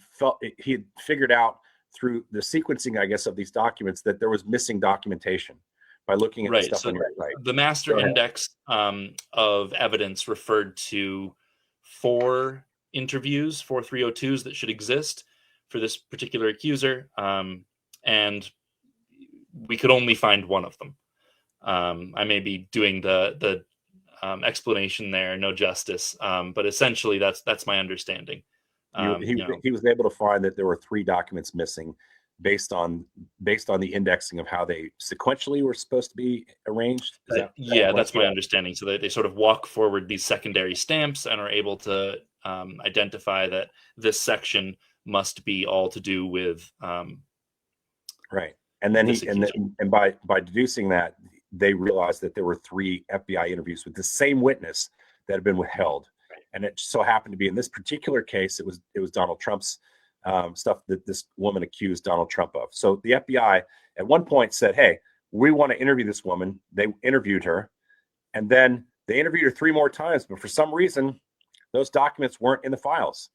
S1: figured out through the sequencing, I guess, of these documents that there was missing documentation by looking at the stuff on your site.
S3: The master index of evidence referred to 4 interviews, 4 302s that should exist for this particular accuser. And we could only find one of them. I may be doing the explanation there, no justice, but essentially that's my understanding.
S1: He was able to find that there were 3 documents missing based on the indexing of how they sequentially were supposed to be arranged.
S3: That's my understanding. So they sort of walk forward these secondary stamps and are able to identify that this section must be all to do with
S1: right. And then by deducing that, they realized that there were 3 FBI interviews with the same witness that had been withheld. And it so happened to be in this particular case, it was Donald Trump's stuff that this woman accused Donald Trump of. So the FBI at one point said, hey, we want to interview this woman. They interviewed her, and then they interviewed her 3 more times, but for some reason, those documents weren't in the files.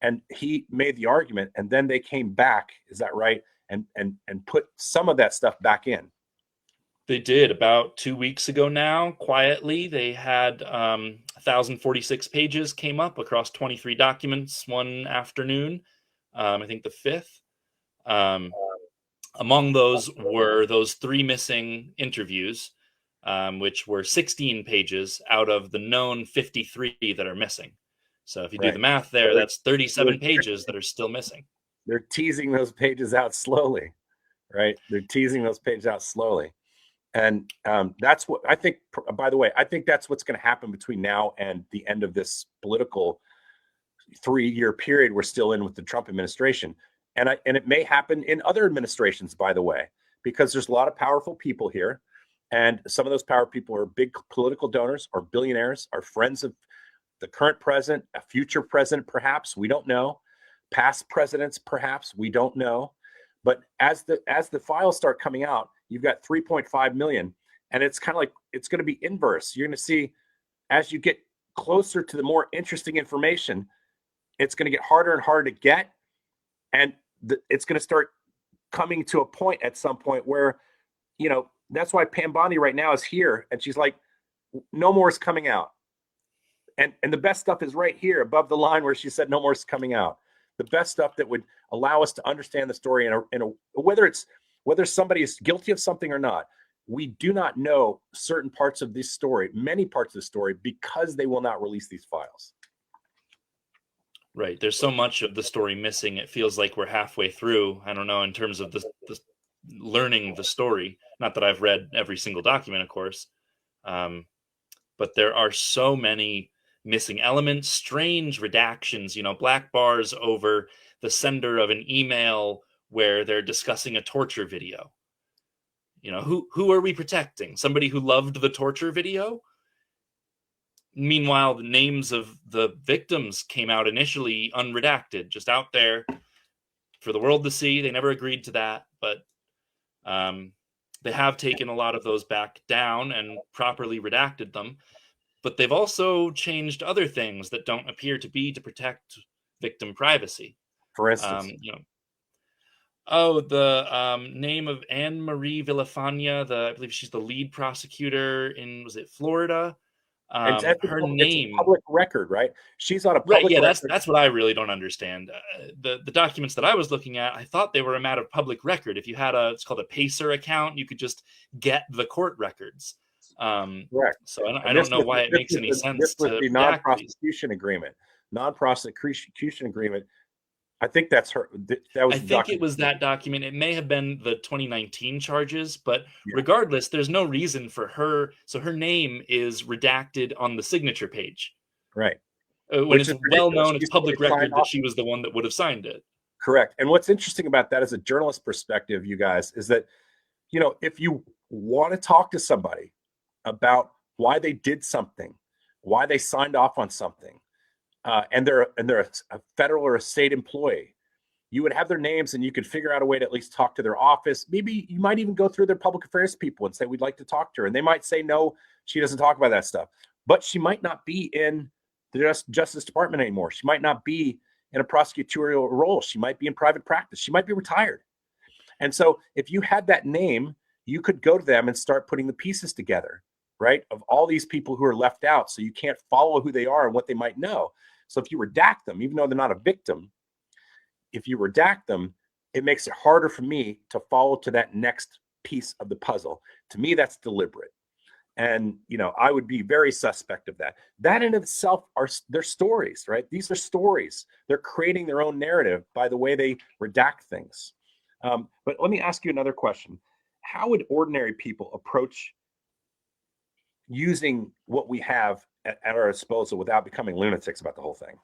S1: And he made the argument, and then they came back, is that right? And put some of that stuff back in.
S3: They did about 2 weeks ago now. Quietly, they had 1,046 pages came up across 23 documents one afternoon. I think the 5th. Among those were those 3 missing interviews, which were 16 pages out of the known 53 that are missing. So if you do the math there, that's 37 pages that are still missing.
S1: They're teasing those pages out slowly, right? They're teasing those pages out slowly. And that's what I think, by the way, I think that's what's going to happen between now and the end of this political 3-year period we're still in with the Trump administration. And it may happen in other administrations, by the way, because there's a lot of powerful people here. And some of those powerful people are big political donors, or billionaires, are friends of the current president, a future president, perhaps, we don't know. Past presidents, perhaps, we don't know. But as the files start coming out, you've got 3.5 million, and it's kind of like it's going to be inverse. You're going to see, as you get closer to the more interesting information, it's going to get harder and harder to get, and it's going to start coming to a point at some point where, that's why Pam Bondi right now is here, and she's like, no more is coming out, and the best stuff is right here above the line where she said no more is coming out. The best stuff that would allow us to understand the story in a whether somebody is guilty of something or not. We do not know certain parts of this story, many parts of the story, because they will not release these files.
S3: Right. There's so much of the story missing. It feels like we're halfway through. I don't know, in terms of the learning the story. Not that I've read every single document, of course. But there are so many missing elements, strange redactions, black bars over the sender of an email where they're discussing a torture video. Who are we protecting? Somebody who loved the torture video? Meanwhile, the names of the victims came out initially unredacted, just out there for the world to see. They never agreed to that, but they have taken a lot of those back down and properly redacted them. But they've also changed other things that don't appear to be to protect victim privacy.
S1: For instance,
S3: the name of Anne Marie Villafana, I believe she's the lead prosecutor in, was it Florida? Her name,
S1: it's a public record, right? She's on a public
S3: record.
S1: Yeah,
S3: that's what I really don't understand. The documents that I was looking at, I thought they were a matter of public record. If you had it's called a Pacer account, you could just get the court records.
S1: Correct.
S3: So I don't know why it makes any sense.
S1: This was the non-prosecution agreement. Non-prosecution agreement. I think that's her. I
S3: think it was that document. It may have been the 2019 charges, but regardless, there's no reason for her. So her name is redacted on the signature page.
S1: Right.
S3: When it's well known, it's public record that she was the one that would have signed it.
S1: Correct. And what's interesting about that as a journalist perspective, you guys, is that, if you want to talk to somebody about why they did something, why they signed off on something, and they're a federal or a state employee, you would have their names and you could figure out a way to at least talk to their office. Maybe you might even go through their public affairs people and say, we'd like to talk to her. And they might say, no, she doesn't talk about that stuff. But she might not be in the Justice Department anymore. She might not be in a prosecutorial role. She might be in private practice. She might be retired. And so if you had that name, you could go to them and start putting the pieces together, right, of all these people who are left out. So you can't follow who they are and what they might know. So if you redact them, even though they're not a victim, if you redact them, it makes it harder for me to follow to that next piece of the puzzle. To me, that's deliberate. And, I would be very suspect of that. That in itself they're stories, right? These are stories. They're creating their own narrative by the way they redact things. But let me ask you another question. How would ordinary people approach using what we have at our disposal without becoming lunatics about the whole thing?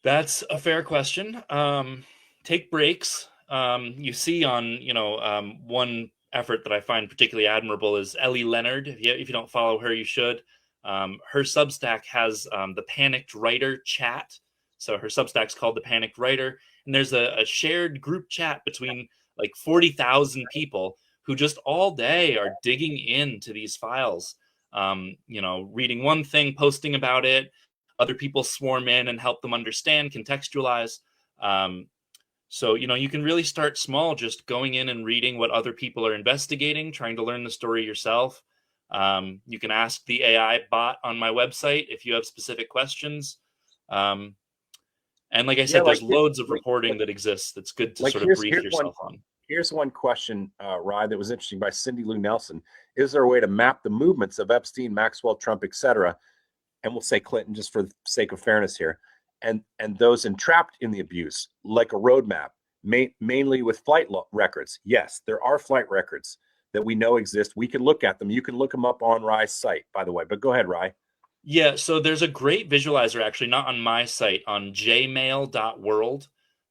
S3: That's a fair question. Take breaks. You see on, one effort that I find particularly admirable is Ellie Leonard. If you don't follow her, you should. Her Substack has the Panicked Writer chat. So her Substack's called the Panicked Writer, and there's a shared group chat between like 40,000 people who just all day are digging into these files. Reading one thing, posting about it. Other people swarm in and help them understand, contextualize. So, you can really start small, just going in and reading what other people are investigating, trying to learn the story yourself. You can ask the AI bot on my website if you have specific questions. And like I said, there's loads of reporting that exists that's good to sort of brief yourself on.
S1: Here's one question, Rye, that was interesting by Cindy Lou Nelson. Is there a way to map the movements of Epstein, Maxwell, Trump, et cetera, and we'll say Clinton just for the sake of fairness here, and those entrapped in the abuse, like a roadmap, mainly with flight records? Yes, there are flight records that we know exist. We can look at them. You can look them up on Rye's site, by the way. But go ahead, Rye.
S3: Yeah, so there's a great visualizer, actually, not on my site, on jmail.world.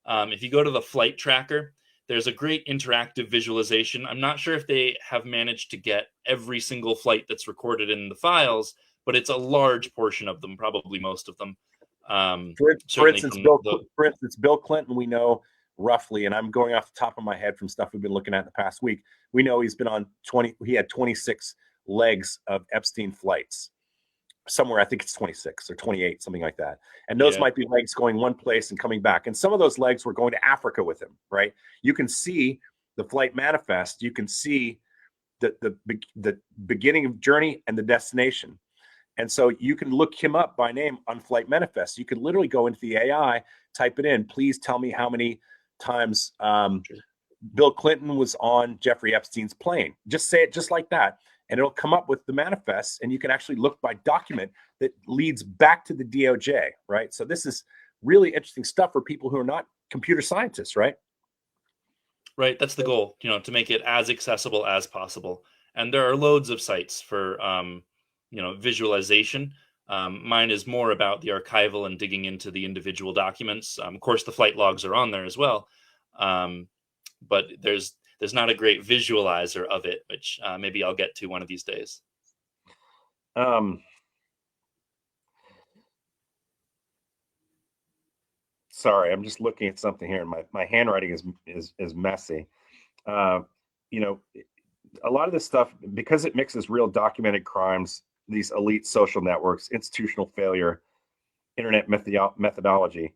S3: If you go to the flight tracker, there's a great interactive visualization. I'm not sure if they have managed to get every single flight that's recorded in the files, but it's a large portion of them, probably most of them.
S1: For instance, Bill Clinton, we know roughly, and I'm going off the top of my head from stuff we've been looking at in the past week, we know he's been on he had 26 legs of Epstein flights. Somewhere, I think it's 26 or 28, something like that. And those might be legs going one place and coming back. And some of those legs were going to Africa with him, right? You can see the flight manifest. You can see the beginning of journey and the destination. And so you can look him up by name on flight manifest. You can literally go into the AI, type it in. Please tell me how many times Bill Clinton was on Jeffrey Epstein's plane. Just say it just like that. And it'll come up with the manifests, and you can actually look by document that leads back to the DOJ, right? So this is really interesting stuff for people who are not computer scientists, right?
S3: Right, that's the goal, to make it as accessible as possible. And there are loads of sites for, visualization. Mine is more about the archival and digging into the individual documents. Of course, the flight logs are on there as well. But there's not a great visualizer of it, which maybe I'll get to one of these days.
S1: Sorry, I'm just looking at something here, and my handwriting is messy. A lot of this stuff, because it mixes real documented crimes, these elite social networks, institutional failure, internet methodology,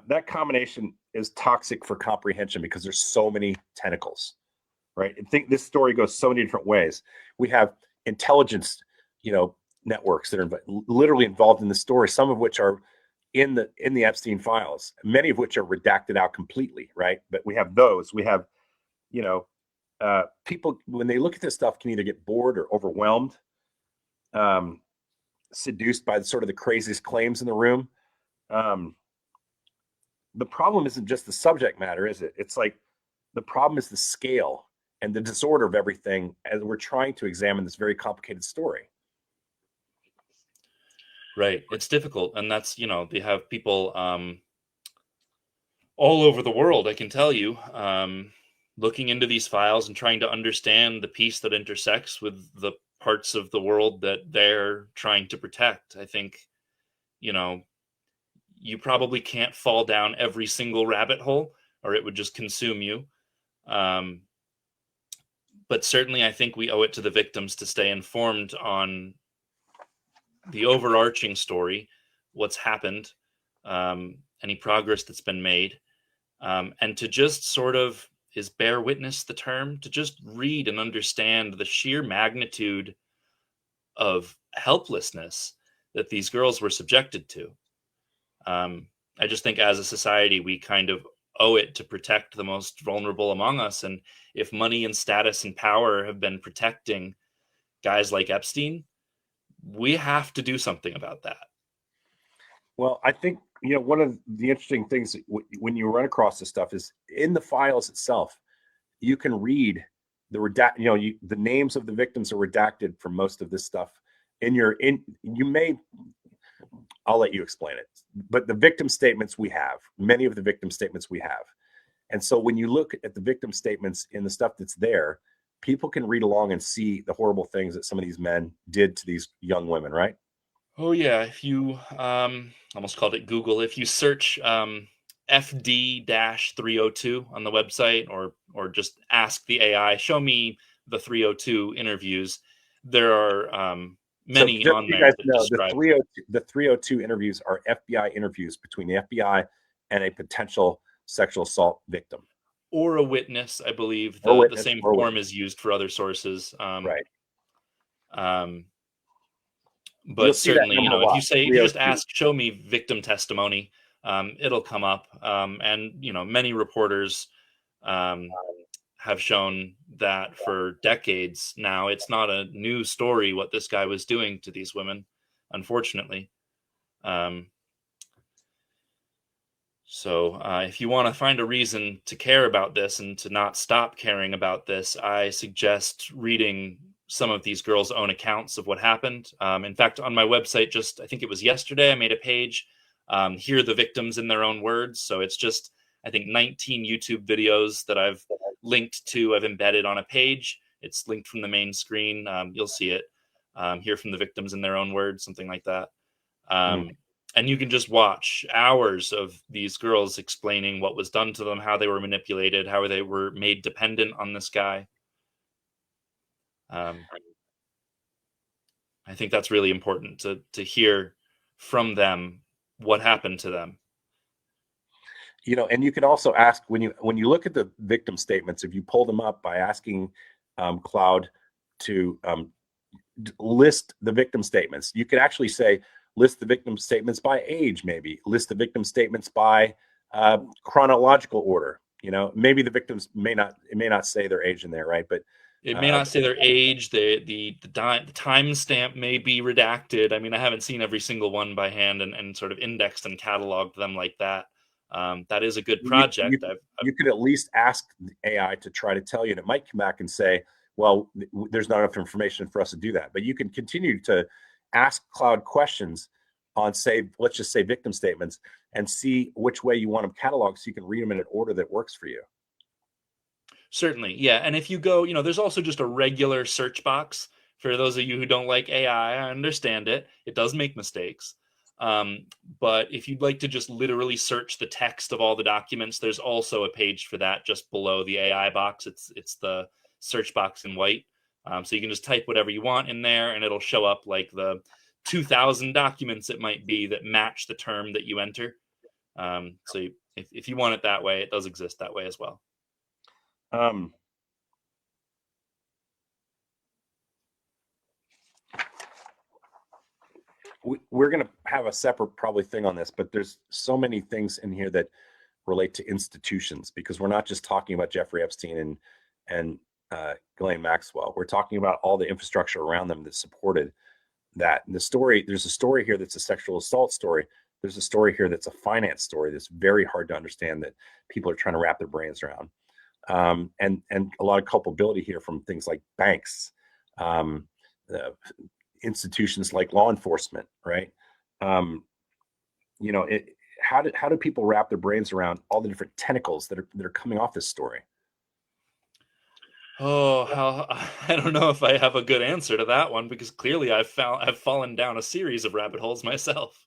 S1: that combination is toxic for comprehension because there's so many tentacles, right? I think this story goes so many different ways. We have intelligence, networks that are literally involved in the story, some of which are in the Epstein files, many of which are redacted out completely, right? But we have those. We have, people, when they look at this stuff, can either get bored or overwhelmed, seduced by sort of the craziest claims in the room. The problem isn't just the subject matter, is it? It's like the problem is the scale and the disorder of everything as we're trying to examine this very complicated story.
S3: Right. It's difficult. And that's, they have people all over the world, I can tell you, looking into these files and trying to understand the piece that intersects with the parts of the world that they're trying to protect. I think, you probably can't fall down every single rabbit hole or it would just consume you. But certainly I think we owe it to the victims to stay informed on the overarching story, what's happened, any progress that's been made, and to just sort of, is bear witness the term? To just read and understand the sheer magnitude of helplessness that these girls were subjected to. I just think as a society, we kind of owe it to protect the most vulnerable among us. And if money and status and power have been protecting guys like Epstein, we have to do something about that.
S1: Well, I think, one of the interesting things when you run across this stuff is in the files itself, you can read the the names of the victims are redacted from most of this stuff. I'll let you explain it, but the victim statements many of the victim statements we have. And so when you look at the victim statements in the stuff that's there, people can read along and see the horrible things that some of these men did to these young women, right?
S3: Oh yeah, if you almost called it Google, if you search FD-302 on the website, or just ask the AI, show me the 302 interviews, there are
S1: So
S3: many
S1: just so
S3: on
S1: you
S3: there
S1: guys
S3: that
S1: know,
S3: describe.
S1: the 302 interviews are FBI interviews between the FBI and a potential sexual assault victim
S3: Or a witness, I believe.
S1: or
S3: The
S1: witness
S3: same
S1: or
S3: form
S1: witness.
S3: is used for other sources.
S1: Right.
S3: Um,
S1: You'll
S3: but
S1: see that
S3: certainly,
S1: number a
S3: if
S1: lot.
S3: if you just
S1: 302.
S3: ask, show me victim testimony, it'll come up. And many reporters um, have shown that for decades now. It's not a new story what this guy was doing to these women, unfortunately. Um, So, if you want to find a reason to care about this and to not stop caring about this, I suggest reading some of these girls' own accounts of what happened. In fact, on my website, just I think it was yesterday, I made a page, Hear the Victims in Their Own Words. So it's just, I think, 19 YouTube videos that I've linked to, I've embedded on a page. It's linked from the main screen. You'll see it. Hear from the Victims in Their Own Words, something like that.
S1: Mm.
S3: And you can just watch hours of these girls explaining what was done to them, how they were manipulated, how they were made dependent on this guy. Um, I think that's really important to hear from them what happened to them.
S1: And you can also ask when you look at the victim statements, if you pull them up by asking Cloud to list the victim statements, you could actually say list the victim statements by age, maybe list the victim statements by chronological order. Maybe the victims may not say their age in there, right? But
S3: It may not say their age. The timestamp may be redacted. I mean, I haven't seen every single one by hand and sort of indexed and cataloged them like that. That is a good project.
S1: You could at least ask the AI to try to tell you, and it might come back and say, well, there's not enough information for us to do that. But you can continue to ask Cloud questions on, let's just say victim statements, and see which way you want them cataloged so you can read them in an order that works for you.
S3: Certainly, yeah. And if you go, there's also just a regular search box for those of you who don't like AI. I understand it. It does make mistakes. But if you'd like to just literally search the text of all the documents, there's also a page for that just below the AI box. It's the search box in white. So you can just type whatever you want in there, and it'll show up like the 2,000 documents it might be that match the term that you enter. So if you want it that way, it does exist that way as well.
S1: We're going to have a separate probably thing on this, but there's so many things in here that relate to institutions, because we're not just talking about Jeffrey Epstein and Ghislaine Maxwell. We're talking about all the infrastructure around them that supported that. And there's a story here that's a sexual assault story. There's a story here that's a finance story that's very hard to understand, that people are trying to wrap their brains around. And a lot of culpability here from things like banks, institutions like law enforcement, right? How do people wrap their brains around all the different tentacles that are coming off this story?
S3: Oh, I don't know if I have a good answer to that one, because clearly I've fallen down a series of rabbit holes myself.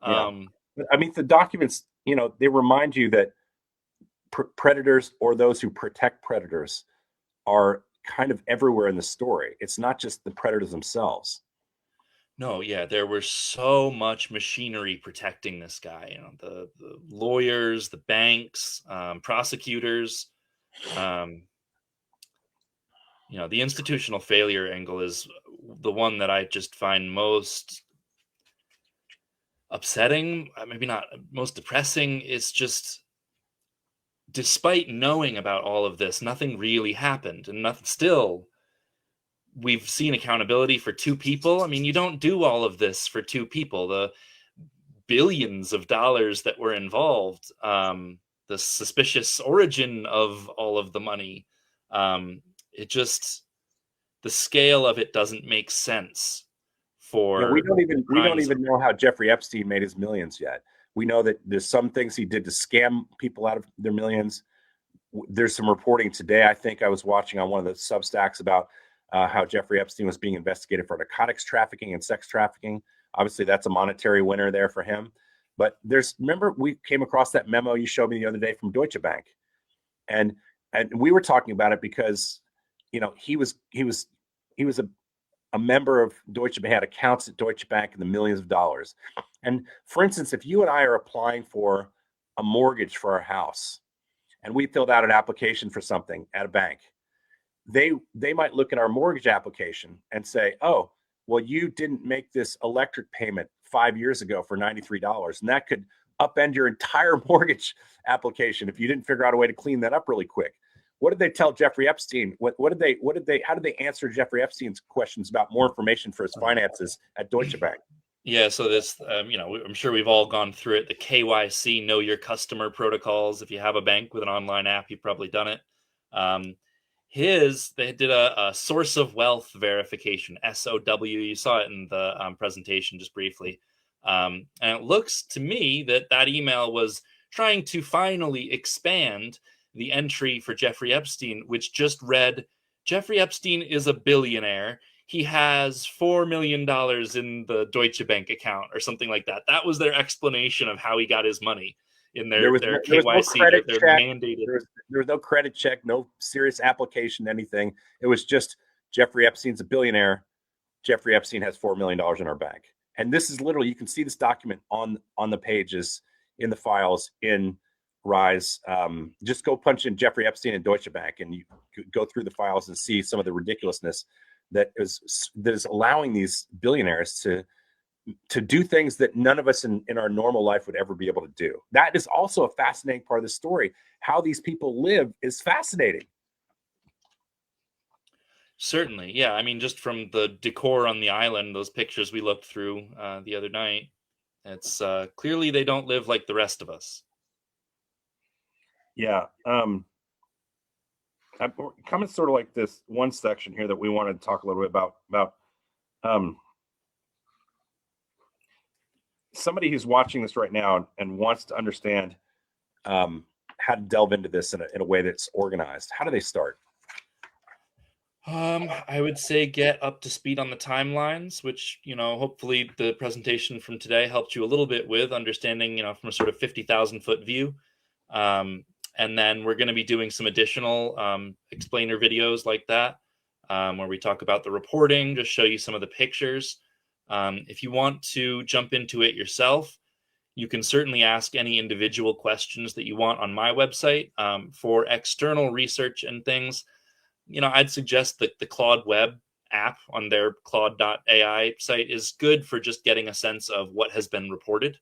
S1: Yeah. I mean, the documents, they remind you that predators, or those who protect predators, are kind of everywhere in the story. It's not just the predators themselves.
S3: No, yeah, there was so much machinery protecting this guy. The lawyers, the banks, prosecutors. The institutional failure angle is the one that I just find most upsetting. Maybe not most depressing. It's just, despite knowing about all of this, nothing really happened, and nothing still. We've seen accountability for two people. I mean, you don't do all of this for two people. The billions of dollars that were involved, the suspicious origin of all of the money, the scale of it doesn't make sense for
S1: we don't even know how Jeffrey Epstein made his millions yet. We know that there's some things he did to scam people out of their millions. there's some reporting today. I think I was watching on one of the Substacks about how Jeffrey Epstein was being investigated for narcotics trafficking and sex trafficking. Obviously, that's a monetary winner there for him. But remember, we came across that memo you showed me the other day from Deutsche Bank, and we were talking about it because, he was a member of Deutsche Bank, had accounts at Deutsche Bank in the millions of dollars. And for instance, if you and I are applying for a mortgage for our house, and we filled out an application for something at a bank, they might look at our mortgage application and say, oh, well, you didn't make this electric payment 5 years ago for $93. And that could upend your entire mortgage application if you didn't figure out a way to clean that up really quick. What did they tell Jeffrey Epstein? How did they answer Jeffrey Epstein's questions about more information for his finances at Deutsche Bank?
S3: Yeah, so this, I'm sure we've all gone through it. The KYC, know your customer protocols. If you have a bank with an online app, you've probably done it. They did a source of wealth verification, SOW. You saw it in the presentation just briefly. And it looks to me that email was trying to finally expand the entry for Jeffrey Epstein, which just read, Jeffrey Epstein is a billionaire. He has $4 million in the Deutsche Bank account or something like that. That was their explanation of how he got his money in their KYC. Their mandated.
S1: There was no credit check, no serious application, anything. It was just Jeffrey Epstein's a billionaire. Jeffrey Epstein has $4 million in our bank. And this is literally, you can see this document on the pages in the files in Rye's. Just go punch in Jeffrey Epstein and Deutsche Bank, and you go through the files and see some of the ridiculousness that is allowing these billionaires to do things that none of us in our normal life would ever be able to do. That is also a fascinating part of the story. How these people live is fascinating.
S3: Certainly, yeah. I mean, just from the decor on the island, those pictures we looked through the other night, it's clearly they don't live like the rest of us.
S1: Yeah. Coming sort of like this one section here that we wanted to talk a little bit about somebody who's watching this right now and wants to understand how to delve into this in a way that's organized. How do they start?
S3: I would say get up to speed on the timelines, which, hopefully the presentation from today helped you a little bit with understanding, from a sort of 50,000 foot view. And then we're going to be doing some additional explainer videos like that, where we talk about the reporting, just show you some of the pictures. If you want to jump into it yourself, you can certainly ask any individual questions that you want on my website. For external research and things, I'd suggest that the Claude Web app on their Claude.ai site is good for just getting a sense of what has been reported.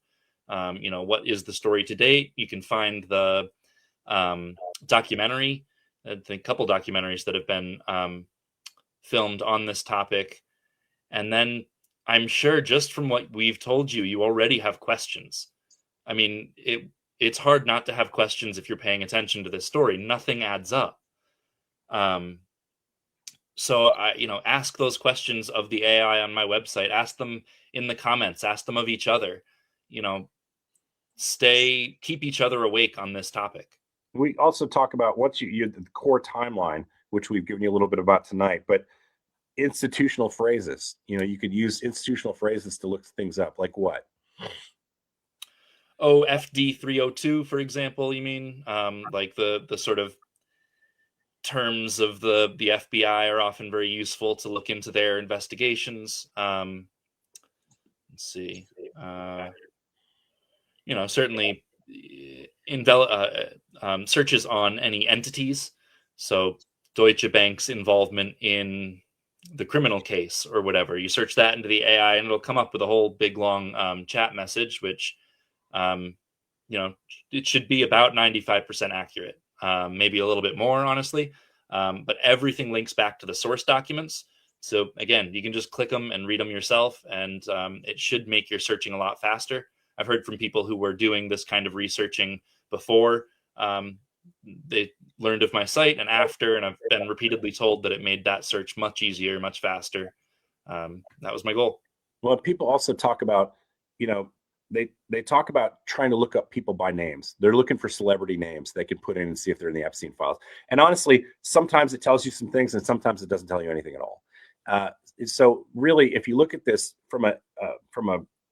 S3: What is the story to date? You can find the documentary, I think a couple documentaries that have been filmed on this topic. And then I'm sure just from what we've told you, you already have questions. I mean, it's hard not to have questions if you're paying attention to this story. Nothing adds up. So ask those questions of the AI on my website, ask them in the comments, ask them of each other, keep each other awake on this topic.
S1: We also talk about the core timeline, which we've given you a little bit about tonight, but institutional phrases, you could use institutional phrases to look things up. Like what?
S3: Oh, FD 302, for example, you mean? Like the sort of terms of the FBI are often very useful to look into their investigations. Let's see. Certainly searches on any entities. So Deutsche Bank's involvement in the criminal case or whatever. You search that into the AI and it'll come up with a whole big long chat message, which, it should be about 95% accurate. Maybe a little bit more, honestly. But everything links back to the source documents. So again, you can just click them and read them yourself, and it should make your searching a lot faster. I've heard from people who were doing this kind of researching before they learned of my site and after, and I've been repeatedly told that it made that search much easier, much faster. That was my goal.
S1: Well, people also talk about, they talk about trying to look up people by names. They're looking for celebrity names they can put in and see if they're in the Epstein files. And honestly, sometimes it tells you some things, and sometimes it doesn't tell you anything at all. So really, if you look at this from a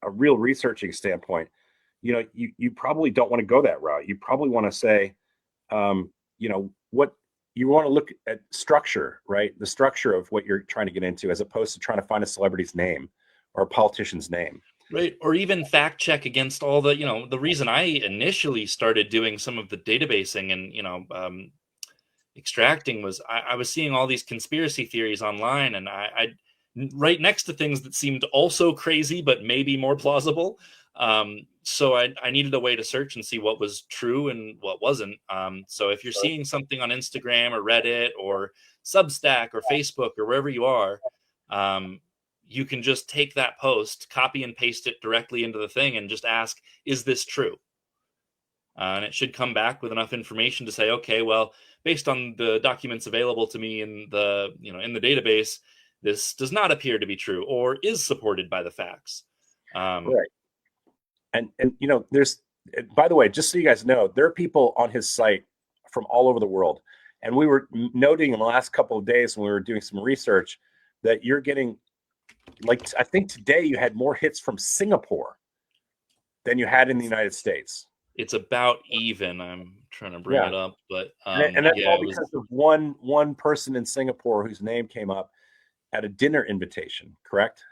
S1: real researching standpoint, you probably don't want to go that route. You probably want to say, what you want to look at structure, right? The structure of what you're trying to get into, as opposed to trying to find a celebrity's name or a politician's name.
S3: Right. Or even fact check against all the, the reason I initially started doing some of the databasing and, extracting was I was seeing all these conspiracy theories online, and I right next to things that seemed also crazy, but maybe more plausible. So I needed a way to search and see what was true and what wasn't. So if you're seeing something on Instagram or Reddit or Substack or Facebook or wherever you are, you can just take that post, copy and paste it directly into the thing, and just ask, is this true? And it should come back with enough information to say, okay, well, based on the documents available to me in the database, this does not appear to be true or is supported by the facts.
S1: Right. And there's, by the way, just so you guys know, there are people on his site from all over the world. And we were noting in the last couple of days when we were doing some research that you're getting, like, I think today you had more hits from Singapore than you had in the United States.
S3: It's about even. I'm trying to bring it up, but
S1: and that's all because of one person in Singapore whose name came up at a dinner invitation, correct?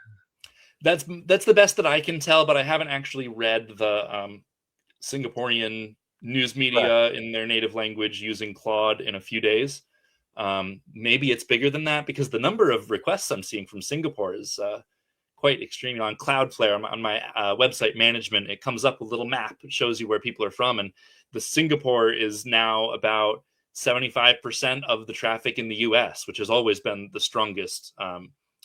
S3: That's the best that I can tell, but I haven't actually read the Singaporean news media in their native language using Claude in a few days. Maybe it's bigger than that, because the number of requests I'm seeing from Singapore is quite extreme. On Cloudflare, on my website management, it comes up a little map. It shows you where people are from, and the Singapore is now about 75% of the traffic in the US, which has always been the strongest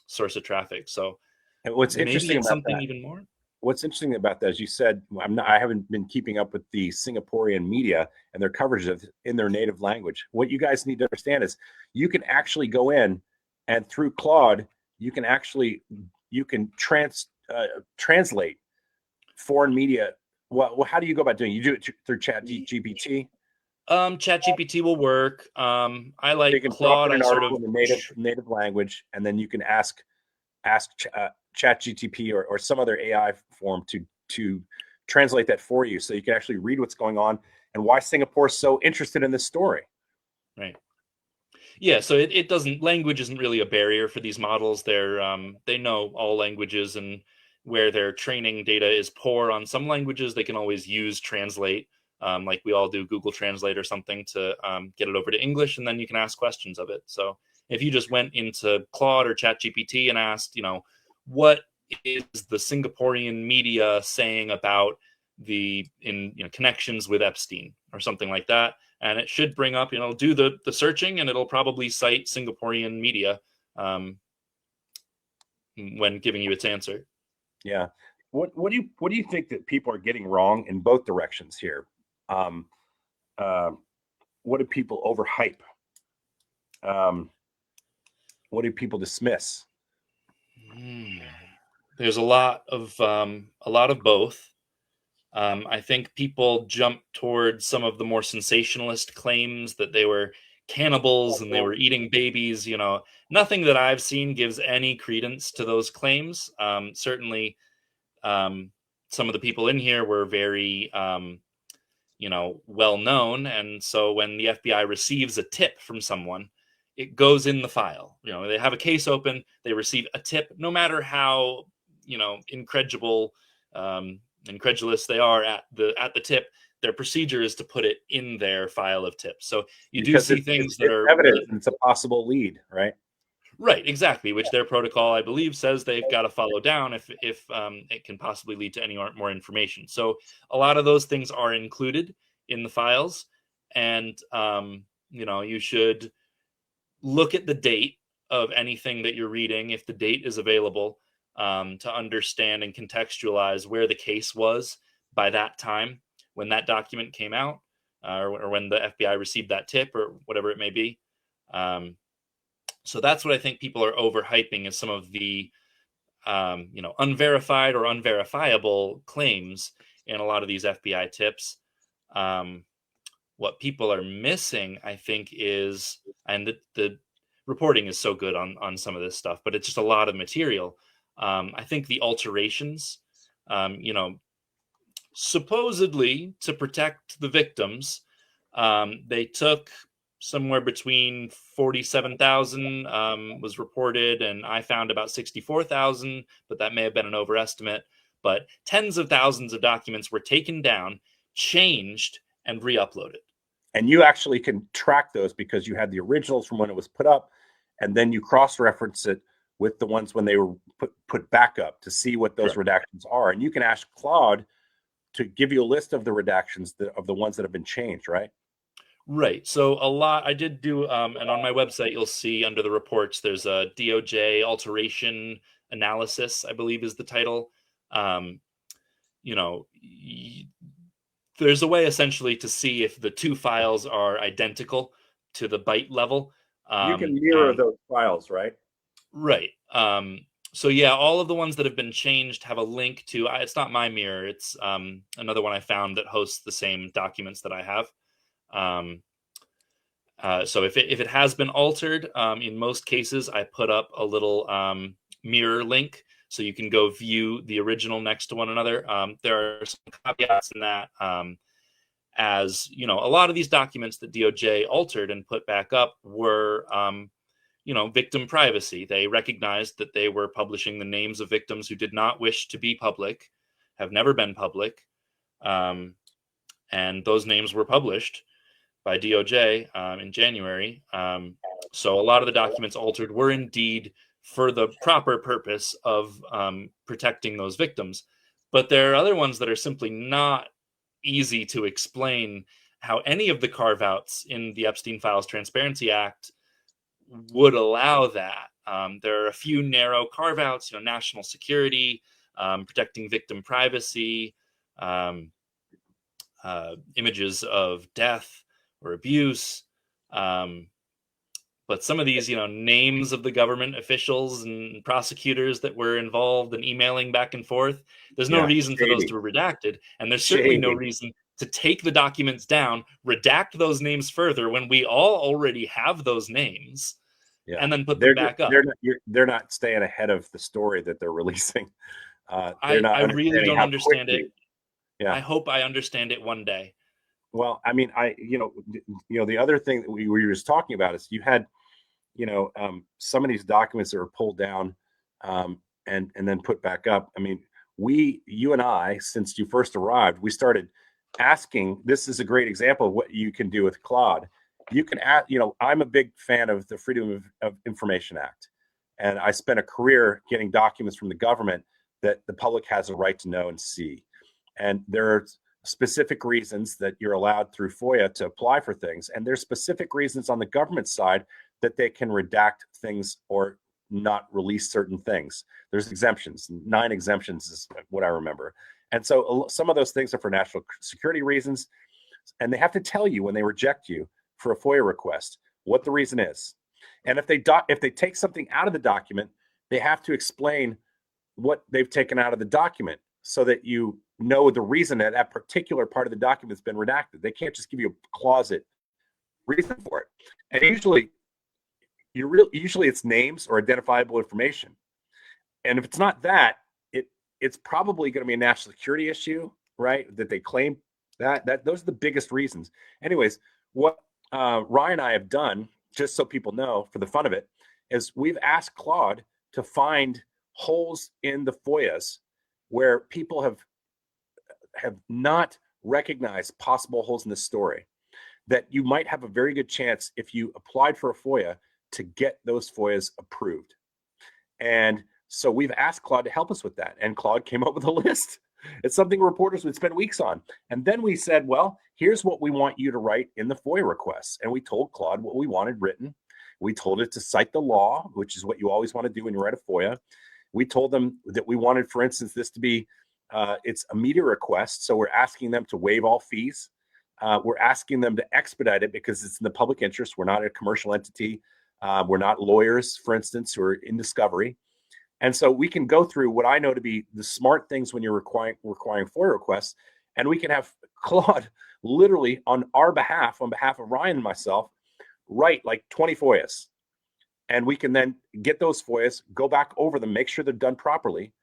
S3: source of traffic. So
S1: what's interesting about
S3: something
S1: that,
S3: even more.
S1: What's interesting about that, as you said, I haven't been keeping up with the Singaporean media and their coverage in their native language. What you guys need to understand is you can actually go in, and through Claude, you can translate foreign media. Well, how do you go about doing it? You do it through ChatGPT?
S3: ChatGPT will work. I like
S1: you can
S3: Claude.
S1: drop in an article in the native language, and then you can ask ChatGPT or some other AI form to translate that for you, so you can actually read what's going on and why Singapore is so interested in this story.
S3: Right. Yeah. So it doesn't. Language isn't really a barrier for these models. They know all languages, and where their training data is poor on some languages, they can always use Translate, like we all do Google Translate or something, to get it over to English, and then you can ask questions of it. So if you just went into Claude or ChatGPT and asked, what is the Singaporean media saying about the connections with Epstein or something like that, and it should bring up, do the searching, and it'll probably cite Singaporean media when giving you its answer.
S1: Yeah. What do you think that people are getting wrong in both directions here? What do people overhype? What do people dismiss?
S3: There's a lot of both. I think people jump towards some of the more sensationalist claims that they were cannibals and they were eating babies. Nothing that I've seen gives any credence to those claims. Certainly, some of the people in here were very, well known, and so when the FBI receives a tip from someone, it goes in the file. They have a case open, they receive a tip, no matter how incredulous they are at the tip, their procedure is to put it in their file of tips. So do see things that are
S1: evidence, and it's a possible lead, right?
S3: Right, exactly, which their protocol, I believe, says they've got to follow down if it can possibly lead to any more information. So a lot of those things are included in the files, and you should look at the date of anything that you're reading, if the date is available, to understand and contextualize where the case was by that time when that document came out, or when the FBI received that tip, or whatever it may be. So that's what I think people are overhyping, is some of the unverified or unverifiable claims in a lot of these FBI tips. What people are missing, I think, is, and the reporting is so good on some of this stuff, but it's just a lot of material. I think the alterations, supposedly to protect the victims, they took somewhere between 47,000 was reported, and I found about 64,000, but that may have been an overestimate. But tens of thousands of documents were taken down, changed, and re-uploaded.
S1: And you actually can track those because you had the originals from when it was put up, and then you cross-reference it with the ones when they were put back up to see what those redactions are. And you can ask Claude to give you a list of the redactions of the ones that have been changed, right?
S3: Right. So a lot I did do, and on my website, you'll see under the reports, there's a DOJ alteration analysis, I believe is the title. There's a way essentially to see if the two files are identical to the byte level.
S1: You can mirror those files, right?
S3: Right. So yeah, all of the ones that have been changed have a link to, it's not my mirror, it's another one I found that hosts the same documents that I have. So if it has been altered, in most cases, I put up a little mirror link so you can go view the original next to one another. There are some caveats in that, as a lot of these documents that DOJ altered and put back up were, victim privacy. They recognized that they were publishing the names of victims who did not wish to be public, have never been public, and those names were published by DOJ in January. So a lot of the documents altered were indeed for the proper purpose of protecting those victims. But there are other ones that are simply not easy to explain how any of the carve-outs in the Epstein Files Transparency Act would allow that. There are a few narrow carve-outs, national security, protecting victim privacy, images of death or abuse. But some of these, names of the government officials and prosecutors that were involved in emailing back and forth, there's no reason for those to be redacted. And there's certainly no reason to take the documents down, redact those names further when we all already have those names, and then put them back up.
S1: They're not staying ahead of the story that they're releasing.
S3: I really don't understand it.
S1: Yeah.
S3: I hope I understand it one day.
S1: Well, I mean, the other thing that we were just talking about is you had, some of these documents that were pulled down and then put back up. I mean, you and I, since you first arrived, we started asking. This is a great example of what you can do with Claude. You can ask, I'm a big fan of the Freedom of Information Act, and I spent a career getting documents from the government that the public has a right to know and see. And there are specific reasons that you're allowed through FOIA to apply for things. And there's specific reasons on the government side that they can redact things or not release certain things. There's exemptions, 9 exemptions is what I remember. And so some of those things are for national security reasons. And they have to tell you when they reject you for a FOIA request what the reason is. And if they take something out of the document, they have to explain what they've taken out of the document so that you know the reason that particular part of the document has been redacted. They can't just give you a closet reason for it. And usually it's names or identifiable information. And if it's not that, it's probably going to be a national security issue, right? That they claim that those are the biggest reasons. Anyways, what Ryan and I have done, just so people know for the fun of it, is we've asked Claude to find holes in the FOIAs where people have not recognized possible holes in the story, that you might have a very good chance if you applied for a FOIA to get those FOIAs approved. And so we've asked Claude to help us with that. And Claude came up with a list. It's something reporters would spend weeks on. And then we said, well, here's what we want you to write in the FOIA requests. And we told Claude what we wanted written. We told it to cite the law, which is what you always want to do when you write a FOIA. We told them that we wanted, for instance, this to be, it's a media request. So we're asking them to waive all fees. We're asking them to expedite it because it's in the public interest. We're not a commercial entity. We're not lawyers, for instance, who are in discovery. And so we can go through what I know to be the smart things when you're requiring FOIA requests, and we can have Claude literally on our behalf, on behalf of Ryan and myself, write like 20 FOIAs. And we can then get those FOIAs, go back over them, make sure they're done properly,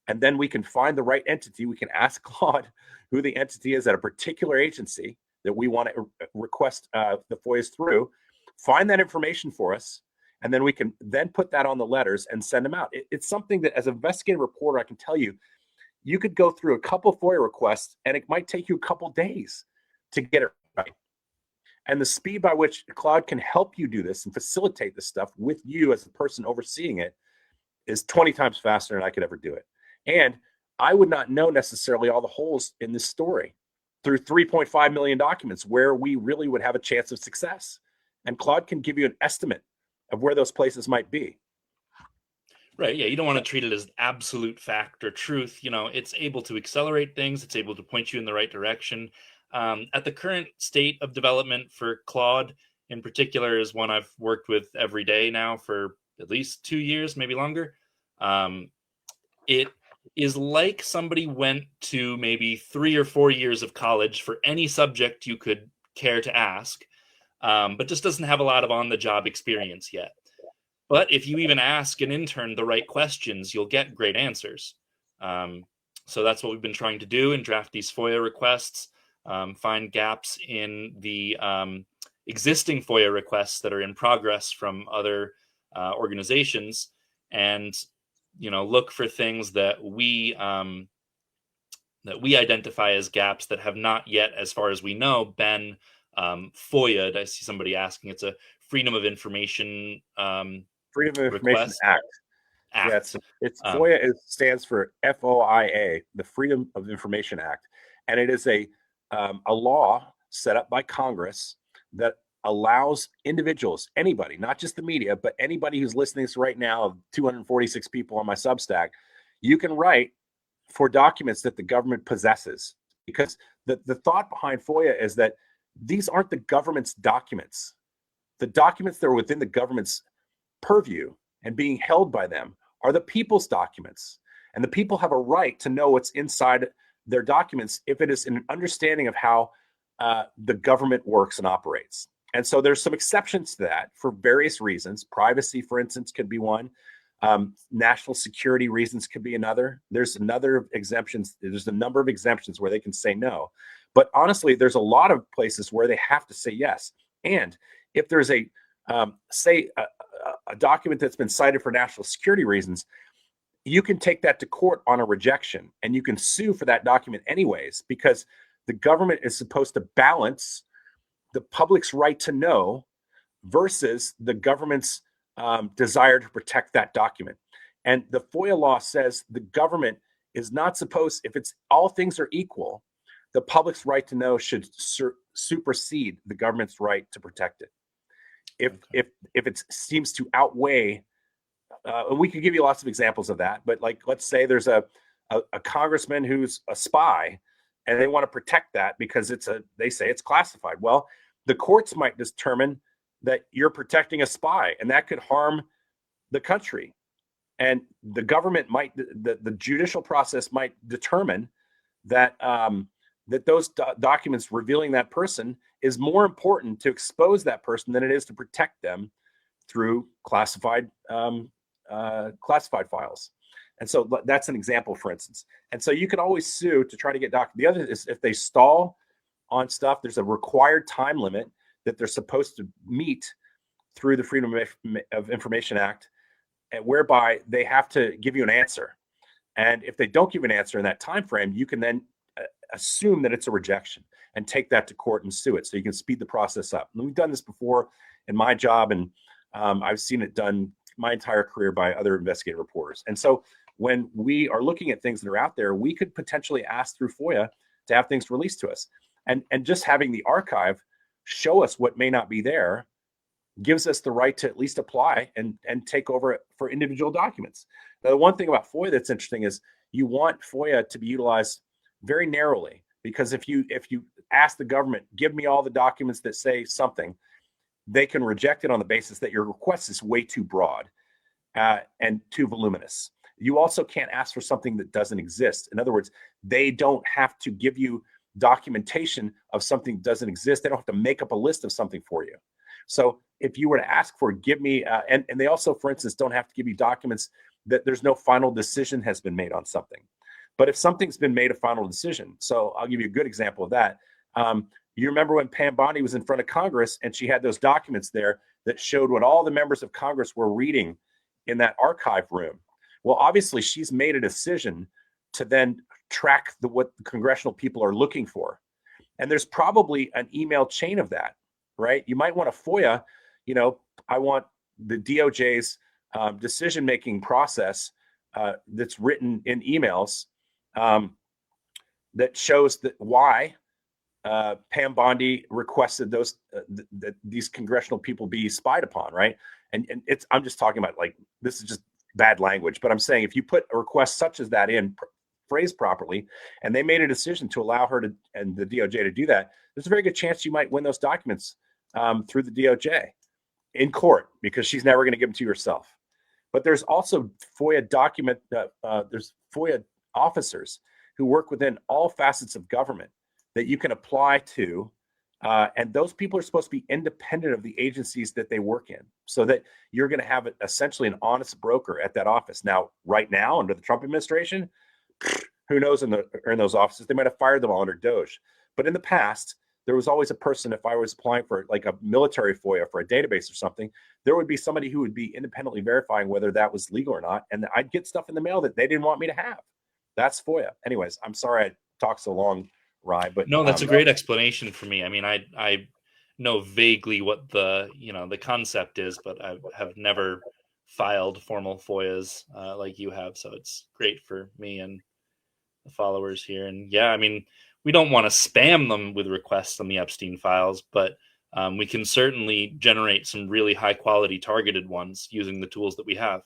S1: and then we can find the right entity. We can ask Claude who the entity is at a particular agency that we want to request the FOIAs through, find that information for us, and then we can then put that on the letters and send them out. It's something that as an investigative reporter, I can tell you, you could go through a couple FOIA requests and it might take you a couple days to get it right. And the speed by which Claude can help you do this and facilitate this stuff with you as the person overseeing it is 20 times faster than I could ever do it. And I would not know necessarily all the holes in this story through 3.5 million documents where we really would have a chance of success. And Claude can give you an estimate of where those places might be.
S3: Right. Yeah. You don't want to treat it as absolute fact or truth. It's able to accelerate things. It's able to point you in the right direction. At the current state of development for Claude in particular is one I've worked with every day now for at least 2 years, maybe longer. It is like somebody went to maybe 3 or 4 years of college for any subject you could care to ask, but just doesn't have a lot of on-the-job experience yet. But if you even ask an intern the right questions, you'll get great answers. So that's what we've been trying to do and draft these FOIA requests, find gaps in the existing FOIA requests that are in progress from other organizations, and look for things that we identify as gaps that have not yet, as far as we know, been FOIA'd. I see somebody asking. It's a Freedom of Information
S1: Freedom of Information Act. Yeah, it's FOIA. It stands for FOIA, the Freedom of Information Act, and it is a law set up by Congress that allows individuals, anybody, not just the media, but anybody who's listening to this right now, of 246 people on my Substack, you can write for documents that the government possesses. Because the thought behind FOIA is that these aren't the government's documents. The documents that are within the government's purview and being held by them are the people's documents. And the people have a right to know what's inside their documents if it is an understanding of how the government works and operates. And so there's some exceptions to that for various reasons. Privacy, for instance, could be one. National security reasons could be another. There's another exemptions. There's a number of exemptions where they can say no. But honestly, there's a lot of places where they have to say yes. And if there's a document that's been cited for national security reasons, you can take that to court on a rejection, and you can sue for that document anyways, because the government is supposed to balance the public's right to know versus the government's desire to protect that document. And the FOIA law says the government is not supposed, if it's all things are equal, the public's right to know should supersede the government's right to protect it. If it seems to outweigh, and we could give you lots of examples of that, but like, let's say there's a congressman who's a spy and they want to protect that because they say it's classified. Well, the courts might determine that you're protecting a spy, and that could harm the country. And the government the judicial process might determine that that those documents revealing that person is more important to expose that person than it is to protect them through classified files. And so that's an example, for instance. And so you can always sue to try to get documents. The other is if they stall on stuff, there's a required time limit that they're supposed to meet through the Freedom of Information Act, whereby they have to give you an answer. And if they don't give an answer in that time frame, you can then assume that it's a rejection and take that to court and sue it, so you can speed the process up. And we've done this before in my job, and I've seen it done my entire career by other investigative reporters. And so when we are looking at things that are out there, we could potentially ask through FOIA to have things released to us. And just having the archive show us what may not be there gives us the right to at least apply and take over for individual documents. Now, the one thing about FOIA that's interesting is you want FOIA to be utilized very narrowly, because if you ask the government, give me all the documents that say something, they can reject it on the basis that your request is way too broad and too voluminous. You also can't ask for something that doesn't exist. In other words, they don't have to give you documentation of something that doesn't exist. They don't have to make up a list of something for you. So if you were to ask for, give me, and they also, for instance, don't have to give you documents that there's no final decision has been made on something. But if something's been made a final decision, so I'll give you a good example of that. You remember when Pam Bondi was in front of Congress and she had those documents there that showed what all the members of Congress were reading in that archive room. Well, obviously, she's made a decision to then track what the congressional people are looking for. And there's probably an email chain of that, right? You might want a FOIA, I want the DOJ's decision-making process that's written in emails that shows that why Pam Bondi requested those that these congressional people be spied upon, right? And I'm just talking about, like, this is just bad language, but I'm saying if you put a request such as that in, phrased properly, and they made a decision to allow her to and the DOJ to do that, there's a very good chance you might win those documents through the DOJ in court, because she's never going to give them to you herself. But there's also FOIA there's FOIA officers who work within all facets of government that you can apply to. And those people are supposed to be independent of the agencies that they work in, so that you're going to have essentially an honest broker at that office. Now, right now, under the Trump administration, who knows in those offices, they might have fired them all under Doge. But in the past, there was always a person, if I was applying for like a military FOIA for a database or something, there would be somebody who would be independently verifying whether that was legal or not. And I'd get stuff in the mail that they didn't want me to have. That's FOIA. Anyways, I'm sorry I talked so long, Rye, but
S3: no, that's a great explanation for me. I mean, I know vaguely what the concept is, but I have never filed formal FOIAs like you have. So it's great for me and the followers here. And yeah, I mean, we don't want to spam them with requests on the Epstein files, but we can certainly generate some really high quality targeted ones using the tools that we have.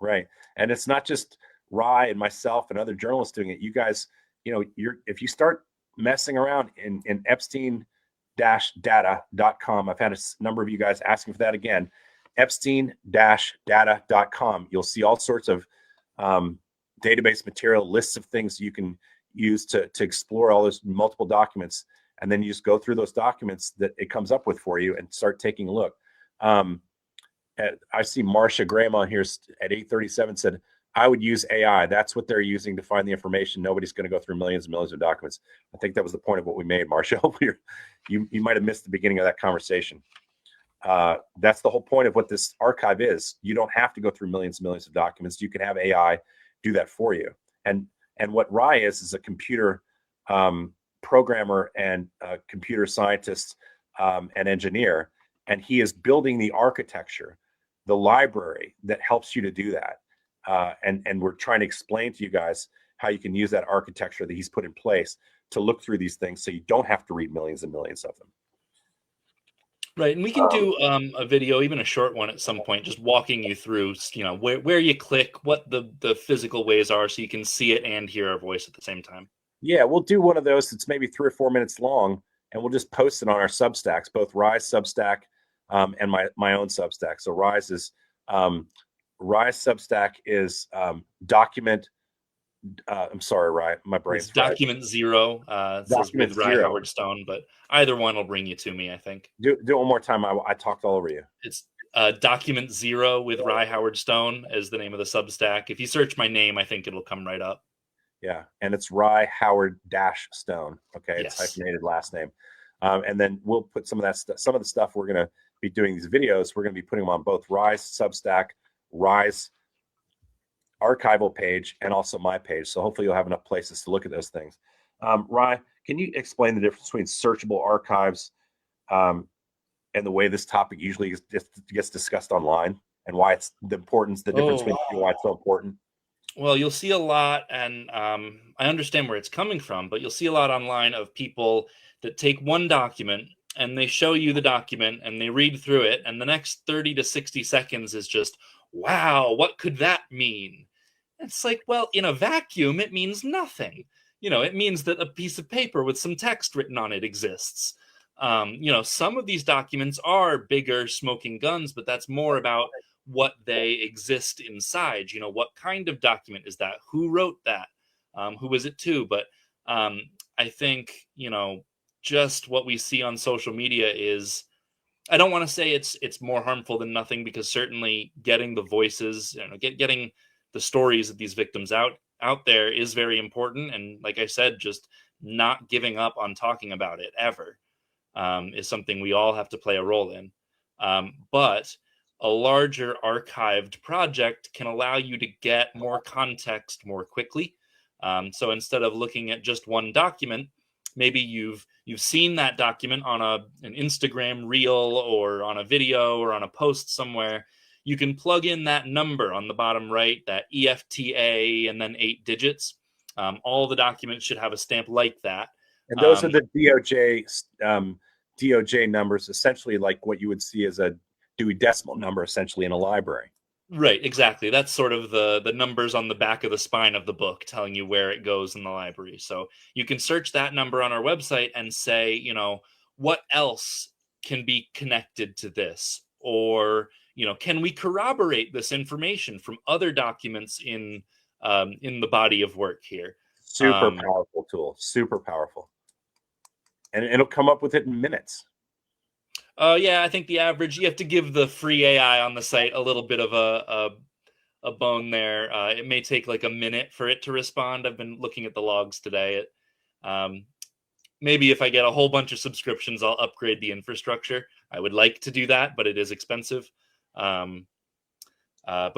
S1: Right. And it's not just Rye and myself and other journalists doing it. You guys, if you start messing around in Epstein-data.com, I've had a number of you guys asking for that again, Epstein-data.com. You'll see all sorts of database material, lists of things you can use to explore all those multiple documents, and then you just go through those documents that it comes up with for you and start taking a look. I see Marcia Graham on here at 8:37 said, I would use AI. That's what they're using to find the information. Nobody's going to go through millions and millions of documents. I think that was the point of what we made, Marcia. You might have missed the beginning of that conversation. That's the whole point of what this archive is. You don't have to go through millions and millions of documents. You can have AI do that for you. And what Rye is a computer programmer and computer scientist and engineer. And he is building the architecture, the library that helps you to do that. And we're trying to explain to you guys how you can use that architecture that he's put in place to look through these things so you don't have to read millions and millions of them.
S3: Right. And we can do a video, even a short one at some point, just walking you through, where you click, what the physical ways are, so you can see it and hear our voice at the same time.
S1: Yeah, we'll do one of those that's maybe 3 or 4 minutes long, and we'll just post it on our Substacks, both Rye's Substack and my own Substack. So Rye's Substack is document. I'm sorry, Rye, my brain's
S3: fried. Document Zero. Document with Rye
S1: Zero.
S3: Howard Stone, but either one will bring you to me, I think.
S1: Do it one more time. I talked all over you.
S3: It's Document Zero with Rye Howard Stone is the name of the Substack. If you search my name, I think it'll come right up.
S1: Yeah, and it's Rye Howard Stone. Okay,
S3: yes.
S1: It's hyphenated last name. And then we'll put some of that stuff. Some of the stuff we're going to be doing these videos. We're going to be putting them on both Rye's Substack, Rye's archival page, and also my page. So hopefully you'll have enough places to look at those things. Rye, can you explain the difference between searchable archives and the way this topic usually gets discussed online, and why it's the difference between why it's so important?
S3: Well, you'll see a lot, and I understand where it's coming from, but you'll see a lot online of people that take one document and they show you the document and they read through it, and the next 30 to 60 seconds is just, wow, what could that mean? It's like, well, in a vacuum, it means nothing. It means that a piece of paper with some text written on it exists. Some of these documents are bigger smoking guns, but that's more about what they exist inside. What kind of document is that? Who wrote that? Who was it to? But I think, just what we see on social media is, I don't want to say it's more harmful than nothing, because certainly getting the voices, getting the stories of these victims out there is very important. And like I said, just not giving up on talking about it ever is something we all have to play a role in. But a larger archived project can allow you to get more context more quickly. So instead of looking at just one document, maybe you've seen that document on an Instagram reel or on a video or on a post somewhere. You can plug in that number on the bottom right, that EFTA, and then 8 digits. All the documents should have a stamp like that.
S1: And those are the DOJ numbers, essentially like what you would see as a Dewey Decimal number, essentially in a library.
S3: Right, exactly. That's sort of the numbers on the back of the spine of the book telling you where it goes in the library. So you can search that number on our website and say, what else can be connected to this? Or, can we corroborate this information from other documents in the body of work here?
S1: Super powerful tool, super powerful. And it'll come up with it in minutes.
S3: Yeah, I think the average, you have to give the free AI on the site a little bit of a bone there. It may take like a minute for it to respond. I've been looking at the logs today. Maybe if I get a whole bunch of subscriptions, I'll upgrade the infrastructure. I would like to do that, but it is expensive. But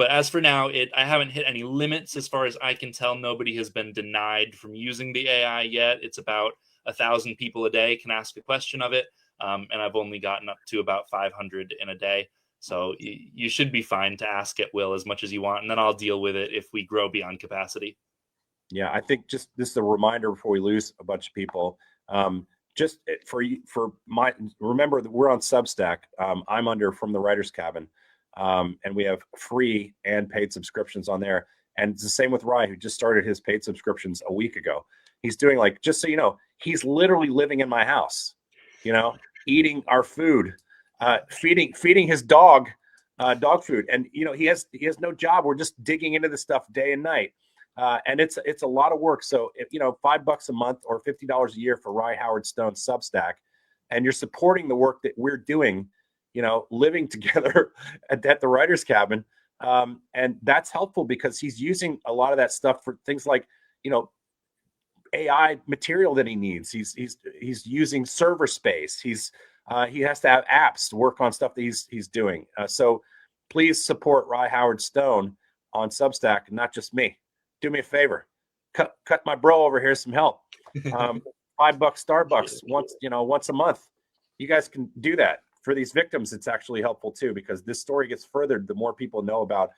S3: as for now, I haven't hit any limits as far as I can tell. Nobody has been denied from using the AI yet. It's about 1,000 people a day can ask a question of it. And I've only gotten up to about 500 in a day. So you should be fine to ask at will as much as you want. And then I'll deal with it if we grow beyond capacity.
S1: Yeah, I think just this is a reminder before we lose a bunch of people. Just remember that we're on Substack. I'm under From the Writer's Cabin. And we have free and paid subscriptions on there. And it's the same with Rye, who just started his paid subscriptions a week ago. He's doing, like, just so you know, he's literally living in my house, eating our food, feeding his dog food. And, he has no job. We're just digging into this stuff day and night. And it's a lot of work. So if, $5 a month or $50 a year for Rye Howard Stone's Substack, and you're supporting the work that we're doing, living together at the Writer's Cabin. And that's helpful because he's using a lot of that stuff for things like, AI material that he needs. He's using server space. He has to have apps to work on stuff that he's doing. So please support Rye Howard Stone on Substack, not just me. Do me a favor, cut my bro over here some help. $5 Starbucks once a month. You guys can do that. For these victims, it's actually helpful too, because this story gets furthered the more people know about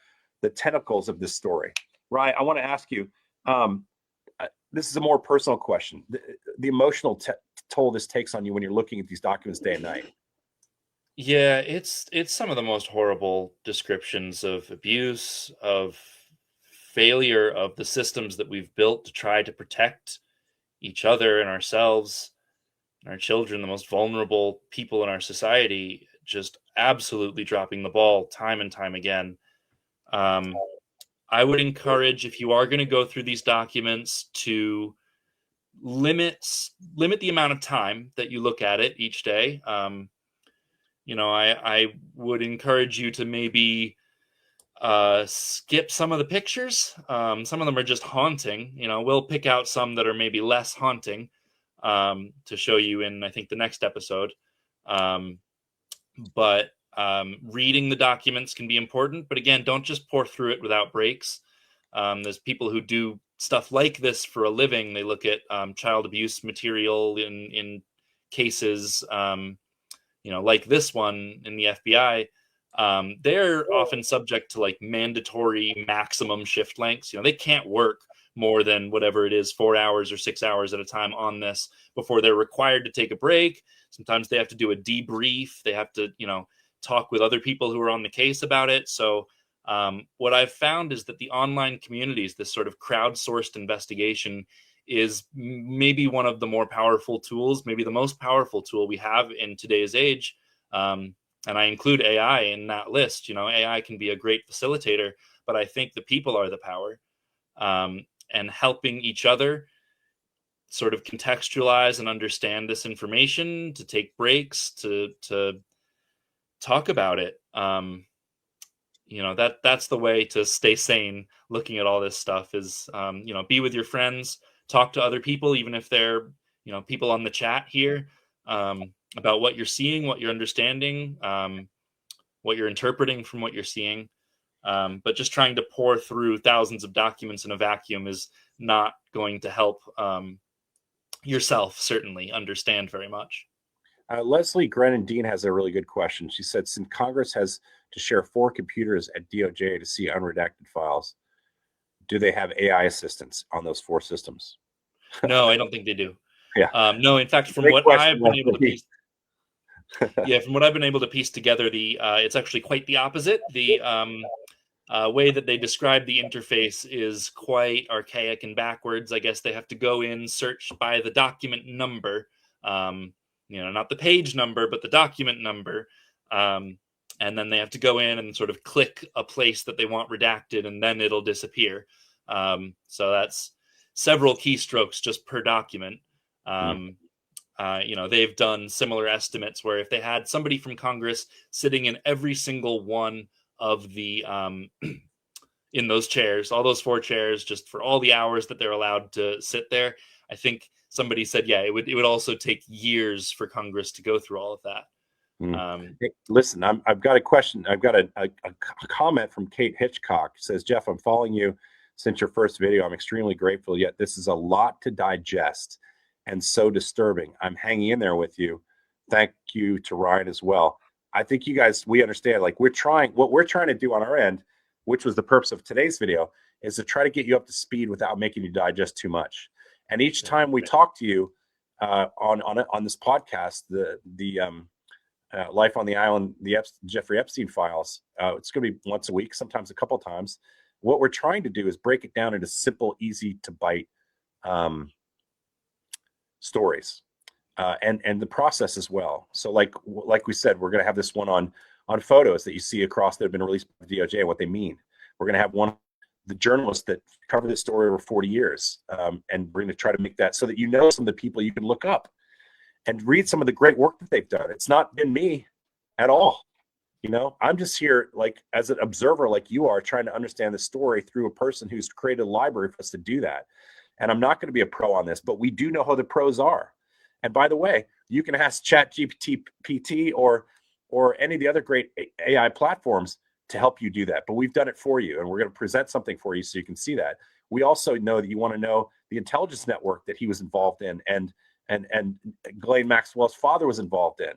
S1: the tentacles of this story. Rye, I want to ask you, this is a more personal question. The emotional toll this takes on you when you're looking at these documents day and night.
S3: Yeah, it's some of the most horrible descriptions of abuse, of failure of the systems that we've built to try to protect each other and ourselves and our children, the most vulnerable people in our society, just absolutely dropping the ball time and time again. I would encourage, if you are going to go through these documents, to limit the amount of time that you look at it each day. I would encourage you to maybe skip some of the pictures. Some of them are just haunting. We'll pick out some that are maybe less haunting to show you in, I think, the next episode. But reading the documents can be important. But again, don't just pour through it without breaks. There's people who do stuff like this for a living. They look at child abuse material in cases, like this one in the FBI. They're often subject to like mandatory maximum shift lengths. They can't work more than whatever it is, 4 hours or 6 hours at a time on this before they're required to take a break. Sometimes they have to do a debrief. They have to, talk with other people who are on the case about it. So what I've found is that the online communities, this sort of crowdsourced investigation, is maybe one of the more powerful tools, maybe the most powerful tool we have in today's age. I include AI in that list. AI can be a great facilitator, but I think the people are the power, and helping each other sort of contextualize and understand this information, to take breaks, to talk about it. That's the way to stay sane looking at all this stuff is, be with your friends, talk to other people, even if they're, people on the chat here, about what you're seeing, what you're understanding, what you're interpreting from what you're seeing. But just trying to pour through thousands of documents in a vacuum is not going to help yourself certainly understand very much.
S1: Leslie Grennan-Dean has a really good question. She said, since Congress has to share 4 computers at DOJ to see unredacted files, do they have AI assistance on those 4 systems?
S3: No, I don't think they do.
S1: Yeah.
S3: No, in fact, from
S1: Great
S3: what
S1: question,
S3: I've been able to
S1: Leslie.
S3: piece, from what I've been able to piece together, it's actually quite the opposite. The way that they describe the interface is quite archaic and backwards. I guess they have to go in, search by the document number, not the page number, but the document number. And then they have to go in and sort of click a place that they want redacted, and then it'll disappear. So that's several keystrokes just per document. They've done similar estimates where if they had somebody from Congress sitting in every single one of the in those chairs, all those 4 chairs, just for all the hours that they're allowed to sit there, I think somebody said, it would also take years for Congress to go through all of that.
S1: Hey, listen, I've got a question. I've got a comment from Kate Hitchcock. Says, Jeff, I'm following you since your first video. I'm extremely grateful, yet this is a lot to digest and so disturbing. I'm hanging in there with you. Thank you to Ryan as well. I think you guys, we understand, like what we're trying to do on our end, which was the purpose of today's video, is to try to get you up to speed without making you digest too much. And each time we talk to you on this podcast, the Life on the Island, the Jeffrey Epstein Files, it's going to be once a week, sometimes a couple times. What we're trying to do is break it down into simple, easy to bite stories, and the process as well. So like we said, we're going to have this one on photos that you see across that have been released by the DOJ and what they mean. We're going to have one the journalists that cover this story over 40 years, and we're going to try to make that so that some of the people you can look up and read some of the great work that they've done. It's not been me at all. I'm just here like as an observer, like you are, trying to understand the story through a person who's created a library for us to do that. And I'm not going to be a pro on this, but we do know who the pros are. And by the way, you can ask ChatGPT or any of the other great AI platforms to help you do that. But we've done it for you, and we're going to present something for you so you can see that. We also know that you want to know the intelligence network that he was involved in, and Ghislaine Maxwell's father was involved in.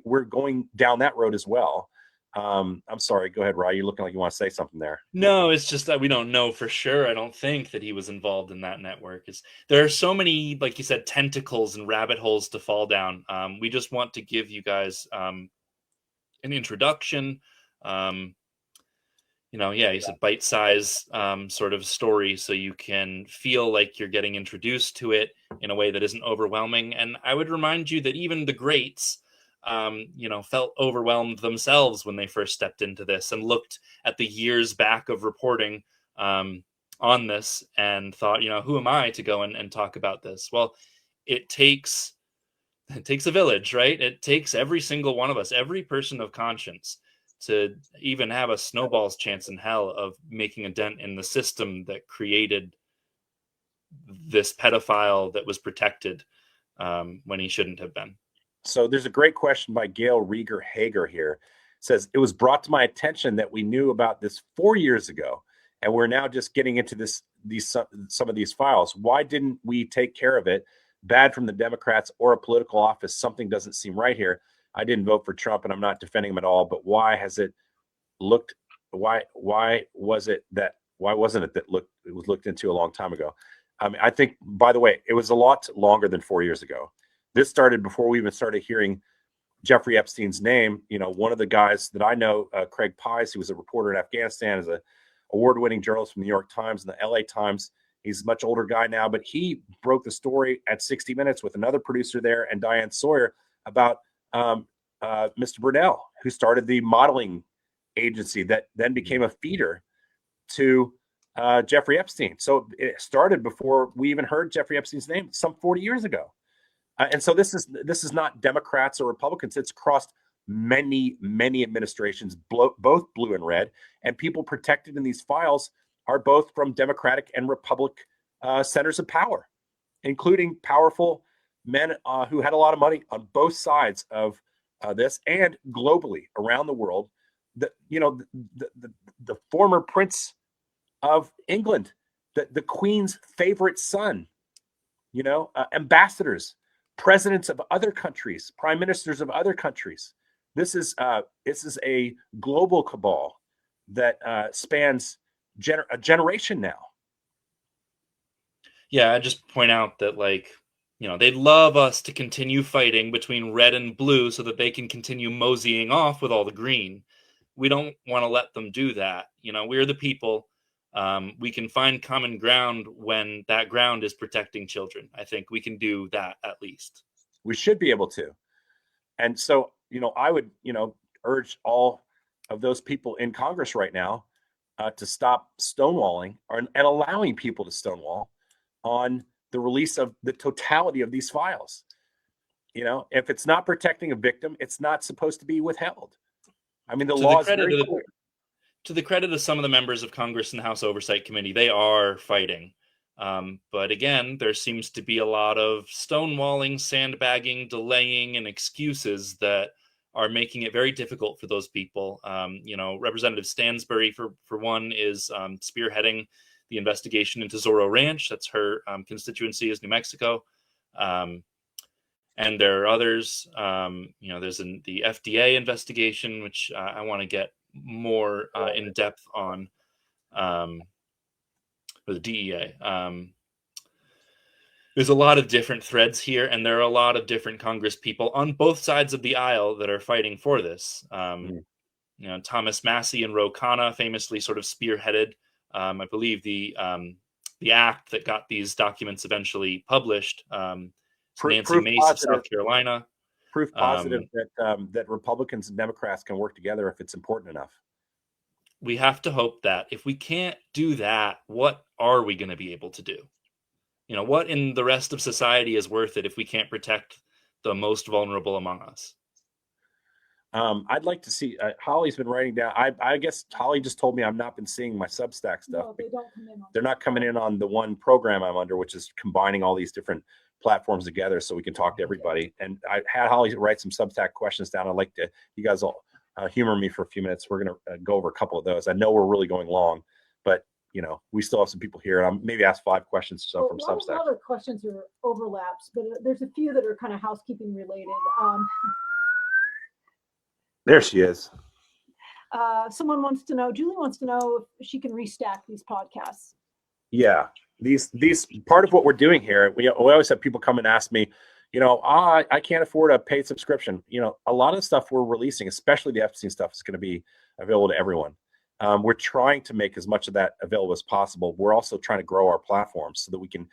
S1: We're going down that road as well. I'm sorry. Go ahead, Rye. You're looking like you want to say something there.
S3: No, it's just that we don't know for sure. I don't think that he was involved in that network. There are so many, like you said, tentacles and rabbit holes to fall down. We just want to give you guys an introduction. You said bite-size sort of story, so you can feel like you're getting introduced to it in a way that isn't overwhelming. And I would remind you that even the greats, felt overwhelmed themselves when they first stepped into this and looked at the years back of reporting on this and thought, who am I to go and talk about this? Well, it takes a village, right? It takes every single one of us, every person of conscience, to even have a snowball's chance in hell of making a dent in the system that created this pedophile that was protected when he shouldn't have been.
S1: So there's a great question by Gail Rieger Hager here. It says, it was brought to my attention that we knew about this 4 years ago, and we're now just getting into some of these files. Why didn't we take care of it? Bad from the Democrats or a political office. Something doesn't seem right here. I didn't vote for Trump, and I'm not defending him at all. But why wasn't it that it was looked into a long time ago? I mean, I think, by the way, it was a lot longer than 4 years ago. This started before we even started hearing Jeffrey Epstein's name. One of the guys that I know, Craig Pies, who was a reporter in Afghanistan, is an award-winning journalist from the New York Times and the LA Times. He's a much older guy now, but he broke the story at 60 Minutes with another producer there and Diane Sawyer about Mr. Brunel, who started the modeling agency that then became a feeder to Jeffrey Epstein. So it started before we even heard Jeffrey Epstein's name, some 40 years ago. And so this is not Democrats or Republicans. It's crossed many administrations, both blue and red. And people protected in these files are both from Democratic and Republican centers of power, including powerful men who had a lot of money on both sides of this, and globally around the world. The former Prince of England, the Queen's favorite son, ambassadors, presidents of other countries, prime ministers of other countries. This is a global cabal that spans a generation now.
S3: Yeah, I just point out that, they'd love us to continue fighting between red and blue so that they can continue moseying off with all the green. We don't want to let them do that. We're the people. We can find common ground when that ground is protecting children. I think we can do that at least.
S1: We should be able to. And so, I would, urge all of those people in Congress right now to stop stonewalling and allowing people to stonewall on the release of the totality of these files. If it's not protecting a victim, it's not supposed to be withheld. I mean, the law is very clear.
S3: To the credit of some of the members of Congress and the House Oversight Committee, they are fighting. But again, there seems to be a lot of stonewalling, sandbagging, delaying, and excuses that are making it very difficult for those people. Representative Stansbury, for one, is spearheading the investigation into Zorro Ranch. That's her constituency, is New Mexico. And there are others. There's the FDA investigation, which I want to get more in depth on, or the DEA. There's a lot of different threads here, and there are a lot of different Congress people on both sides of the aisle that are fighting for this. Thomas Massey and Ro Khanna famously sort of spearheaded, I believe, the act that got these documents eventually published. Nancy Mace of South Carolina.
S1: Proof positive that Republicans and Democrats can work together if it's important enough.
S3: We have to hope that. If we can't do that, what are we going to be able to do? What in the rest of society is worth it if we can't protect the most vulnerable among us?
S1: I'd like to see, Holly's been writing down. I guess Holly just told me I've not been seeing my Substack stuff.
S2: No, they don't come in.
S1: They're not coming in on the one program I'm under, which is combining all these different platforms together so we can talk to everybody. And I had Holly write some Substack questions down. I'd like to, you guys all humor me for a few minutes. We're going to go over a couple of those. I know we're really going long, but we still have some people here, and I'll maybe ask 5 questions or so from Substack.
S2: A lot of questions are overlaps, but there's a few that are kind of housekeeping related.
S1: There she is.
S2: Someone wants to know, Julie wants to know if she can restack these podcasts.
S1: Yeah, these part of what we're doing here, we always have people come and ask me, I can't afford a paid subscription. A lot of the stuff we're releasing, especially the Epstein stuff, is going to be available to everyone. We're trying to make as much of that available as possible. We're also trying to grow our platform so that we can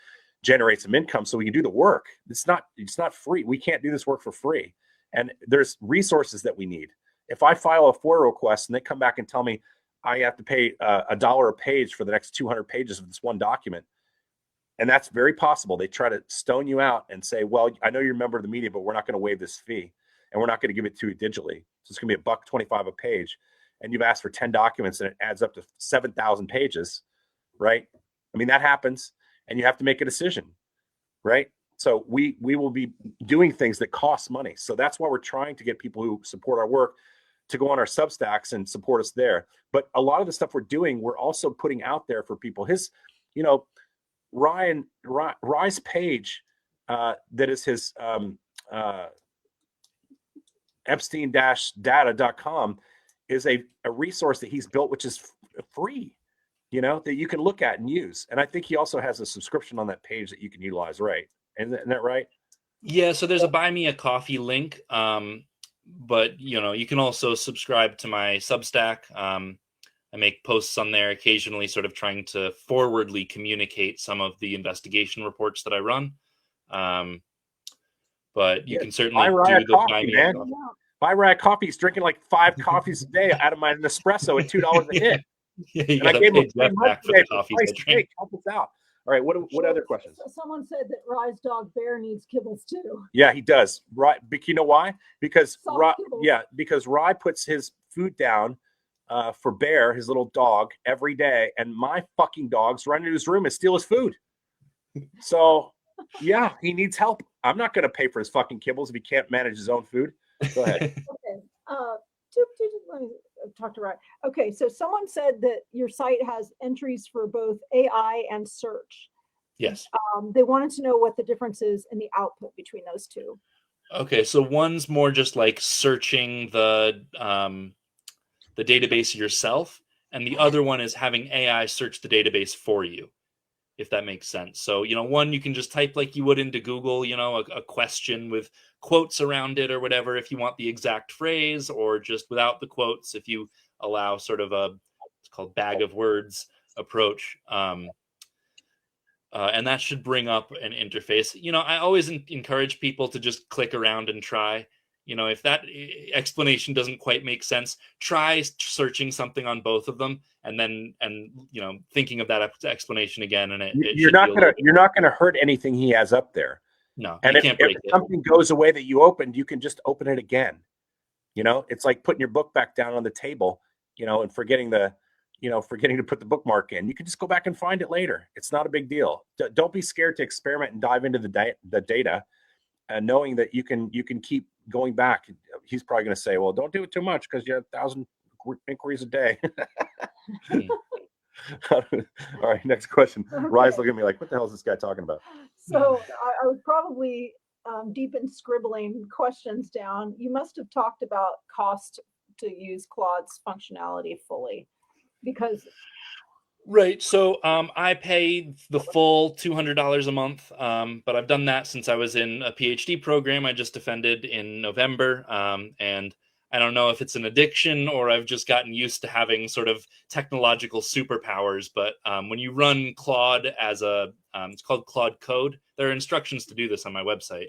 S1: generate some income so we can do the work. It's not free. We can't do this work for free. And there's resources that we need. If I file a FOIA request and they come back and tell me I have to pay $1 a page for the next 200 pages of this one document, and that's very possible. They try to stone you out and say, well, I know you're a member of the media, but we're not going to waive this fee, and we're not going to give it to you digitally. So it's going to be $1.25 a page. And you've asked for 10 documents and it adds up to 7,000 pages, right? I mean, that happens, and you have to make a decision, right? So we will be doing things that cost money. So that's why we're trying to get people who support our work to go on our Substacks and support us there. But a lot of the stuff we're doing, we're also putting out there for people. Rye's page, that is his Epstein-data.com, is a resource that he's built, which is free, that you can look at and use. And I think he also has a subscription on that page that you can utilize, right? Isn't that right?
S3: Yeah, so there's a Buy Me a Coffee link, but you can also subscribe to my Substack. I make posts on there occasionally, sort of trying to forwardly communicate some of the investigation reports that I run. But you can certainly do the Buy Me a Coffee.
S1: Buy Rye coffee. He's drinking like 5 coffees a day out of my Nespresso at $2 a hit.
S3: Yeah, you
S1: And I
S3: gotta
S1: gave him
S3: pay
S1: free
S3: Jeff
S1: lunch
S3: back for
S1: today
S3: the
S1: for
S3: coffees I
S1: Christ's
S3: drink.
S1: sake. Help us out. All right, what other questions?
S2: Someone said that Rye's dog Bear needs kibbles too.
S1: Yeah, he does. Rye, but you know why? Because
S2: Soft
S1: Rye,
S2: kibbles.
S1: because Rye puts his food down for Bear, his little dog, every day, and my fucking dogs run into his room and steal his food. So, yeah, he needs help. I'm not going to pay for his fucking kibbles if he can't manage his own food. Go ahead.
S2: Okay. Let me talk to Rye. Okay, so someone said that your site has entries for both AI and search.
S3: Yes.
S2: They wanted to know what the difference is in the output between those two.
S3: Okay, so one's more just like searching the database yourself, and the other one is having AI search the database for you, if that makes sense. So, one you can just type like you would into Google, a question with quotes around it or whatever if you want the exact phrase, or just without the quotes if you allow sort of it's called bag of words approach. And that should bring up an interface. I always encourage people to just click around and try. If that explanation doesn't quite make sense, try searching something on both of them, and then thinking of that explanation again. And
S1: you're not gonna hurt anything he has up there.
S3: No,
S1: and if something goes away that you opened, you can just open it again. It's like putting your book back down on the table, and forgetting to put the bookmark in. You can just go back and find it later. It's not a big deal. Don't be scared to experiment and dive into the data, and knowing that you can keep going back. He's probably going to say, well, don't do it too much because you have 1,000 inquiries a day. All right, next question. Okay. Rye's looking at me like, what the hell is this guy talking about?
S2: So I was probably deep in scribbling questions down. You must have talked about cost to use Claude's functionality fully, because
S3: right. So I pay the full $200 a month, but I've done that since I was in a PhD program I just defended in November, and I don't know if it's an addiction or I've just gotten used to having sort of technological superpowers. But when you run Claude as it's called Claude Code. There are instructions to do this on my website.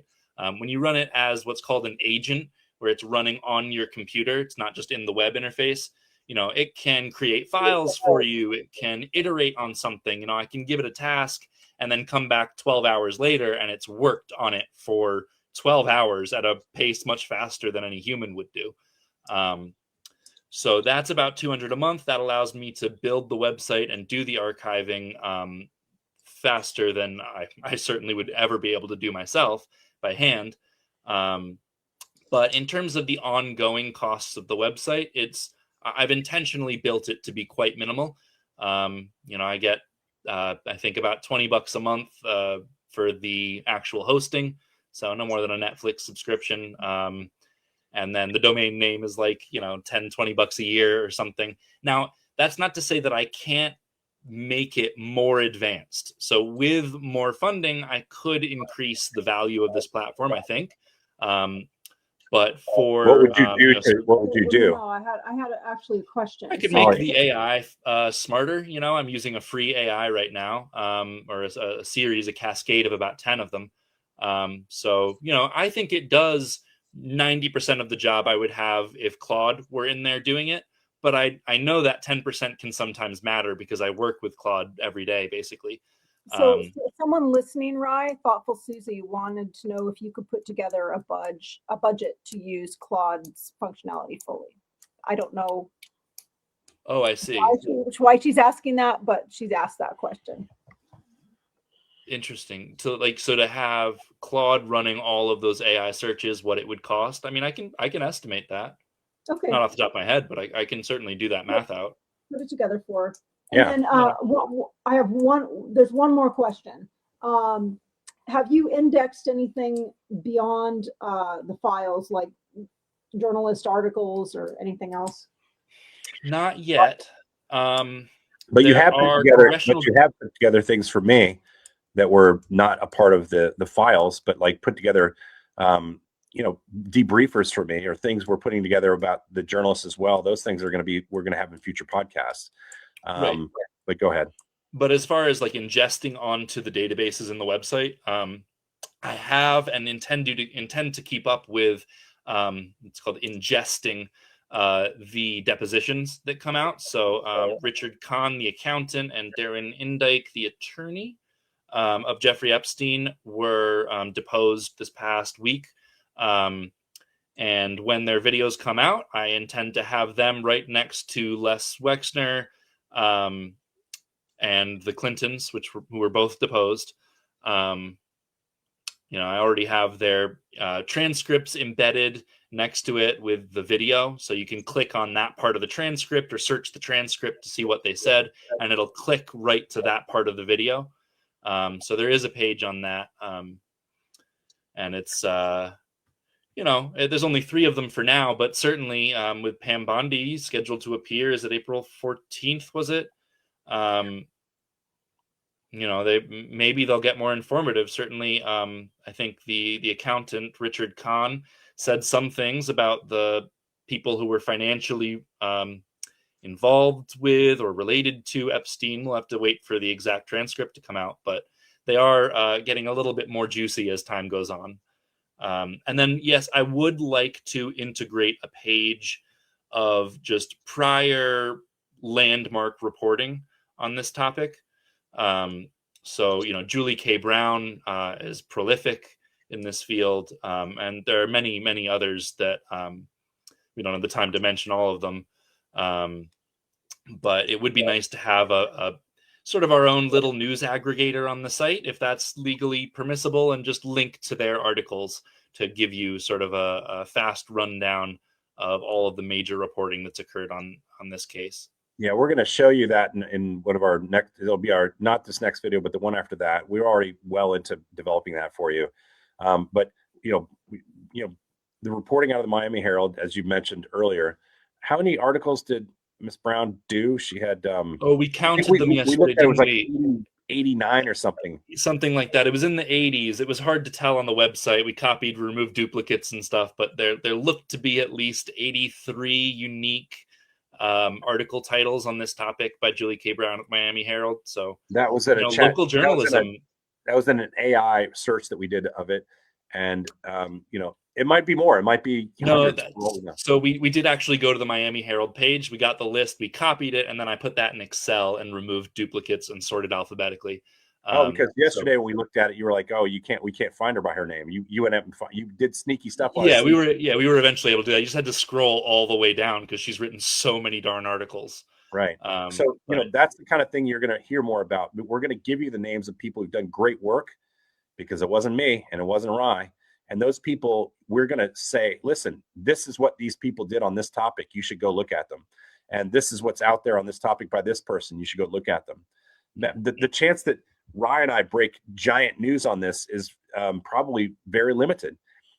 S3: When you run it as what's called an agent, where it's running on your computer, it's not just in the web interface. It can create files for you. It can iterate on something. I can give it a task and then come back 12 hours later and it's worked on it for 12 hours at a pace much faster than any human would do. So that's about $200 a month. That allows me to build the website and do the archiving faster than I certainly would ever be able to do myself by hand. But in terms of the ongoing costs of the website, I've intentionally built it to be quite minimal. I get, I think about $20 a month for the actual hosting. So no more than a Netflix subscription. And then the domain name is like, $10-20 a year or something. Now, that's not to say that I can't make it more advanced. So with more funding, I could increase the value of this platform, I think. But for
S1: what would you do? What would you do?
S2: No, I had actually a question.
S3: I could make the AI smarter. I'm using a free AI right now, or a series, a cascade of about 10 of them. So I think it does 90% of the job I would have if Claude were in there doing it. But I know that 10% can sometimes matter because I work with Claude every day, basically.
S2: So someone listening, Rye, Thoughtful Susie, wanted to know if you could put together a budget to use Claude's functionality fully. I don't know.
S3: Oh, I see.
S2: Why she's asking that, but she's asked that question.
S3: Interesting. So to have Claude running all of those AI searches, what it would cost. I mean, I can estimate that. Okay. Not off the top of my head, but I can certainly do that math out.
S2: Put it together for.
S1: Yeah.
S2: And I have there's one more question. Have you indexed anything beyond the files, like journalist articles or anything else?
S3: Not yet.
S1: But you have put together things for me that were not a part of the files, but like put together debriefers for me, or things we're putting together about the journalists as well. Those things we're going to have in future podcasts. Right. But go ahead.
S3: But as far as like ingesting onto the databases in the website, I have and intend to keep up with It's called ingesting the depositions that come out. So Richard Kahn, the accountant, and Darren Indyke, the attorney of Jeffrey Epstein, were deposed this past week. And when their videos come out, I intend to have them right next to Les Wexner and the Clintons, who were both deposed. I already have their transcripts embedded next to it with the video. So you can click on that part of the transcript or search the transcript to see what they said, and it'll click right to that part of the video. So there is a page on that. And it's, there's only 3 of them for now, but certainly with Pam Bondi scheduled to appear, is it April 14th, was it? Maybe they'll get more informative. Certainly, I think the accountant, Richard Kahn, said some things about the people who were financially involved with or related to Epstein. We'll have to wait for the exact transcript to come out, but they are getting a little bit more juicy as time goes on. And then, yes, I would like to integrate a page of just prior landmark reporting on this topic. So, Julie K. Brown is prolific in this field, and there are many, many others that we don't have the time to mention all of them. But it would be nice to have a sort of our own little news aggregator on the site, if that's legally permissible, and just link to their articles to give you sort of a fast rundown of all of the major reporting that's occurred on this case.
S1: Yeah, we're going to show you that in one of our next, it'll be not this next video, but the one after that. We're already well into developing that for you. But, the reporting out of the Miami Herald, as you mentioned earlier, how many articles did Miss Brown do? She had,
S3: we counted them yesterday.
S1: It was like 89 or something.
S3: Something like that. It was in the 80s. It was hard to tell on the website. We copied, removed duplicates and stuff, but there looked to be at least 83 unique article titles on this topic by Julie K. Brown at Miami Herald. So
S1: that was in a chat.
S3: Local journalism.
S1: That was in an AI search that we did of it, and it might be more. It might be
S3: so we did actually go to the Miami Herald page. We got the list, we copied it, and then I put that in Excel and removed duplicates and sorted alphabetically.
S1: Because yesterday when we looked at it, you were like, "Oh, we can't find her by her name." You went up and you did sneaky stuff.
S3: We were eventually able to do that. You just had to scroll all the way down because she's written so many darn articles.
S1: Right. So that's the kind of thing you're going to hear more about. We're going to give you the names of people who've done great work, because it wasn't me and it wasn't Rye. And those people, we're going to say, listen, this is what these people did on this topic. You should go look at them. And this is what's out there on this topic by this person. You should go look at them. The chance that Rye and I break giant news on this is probably very limited,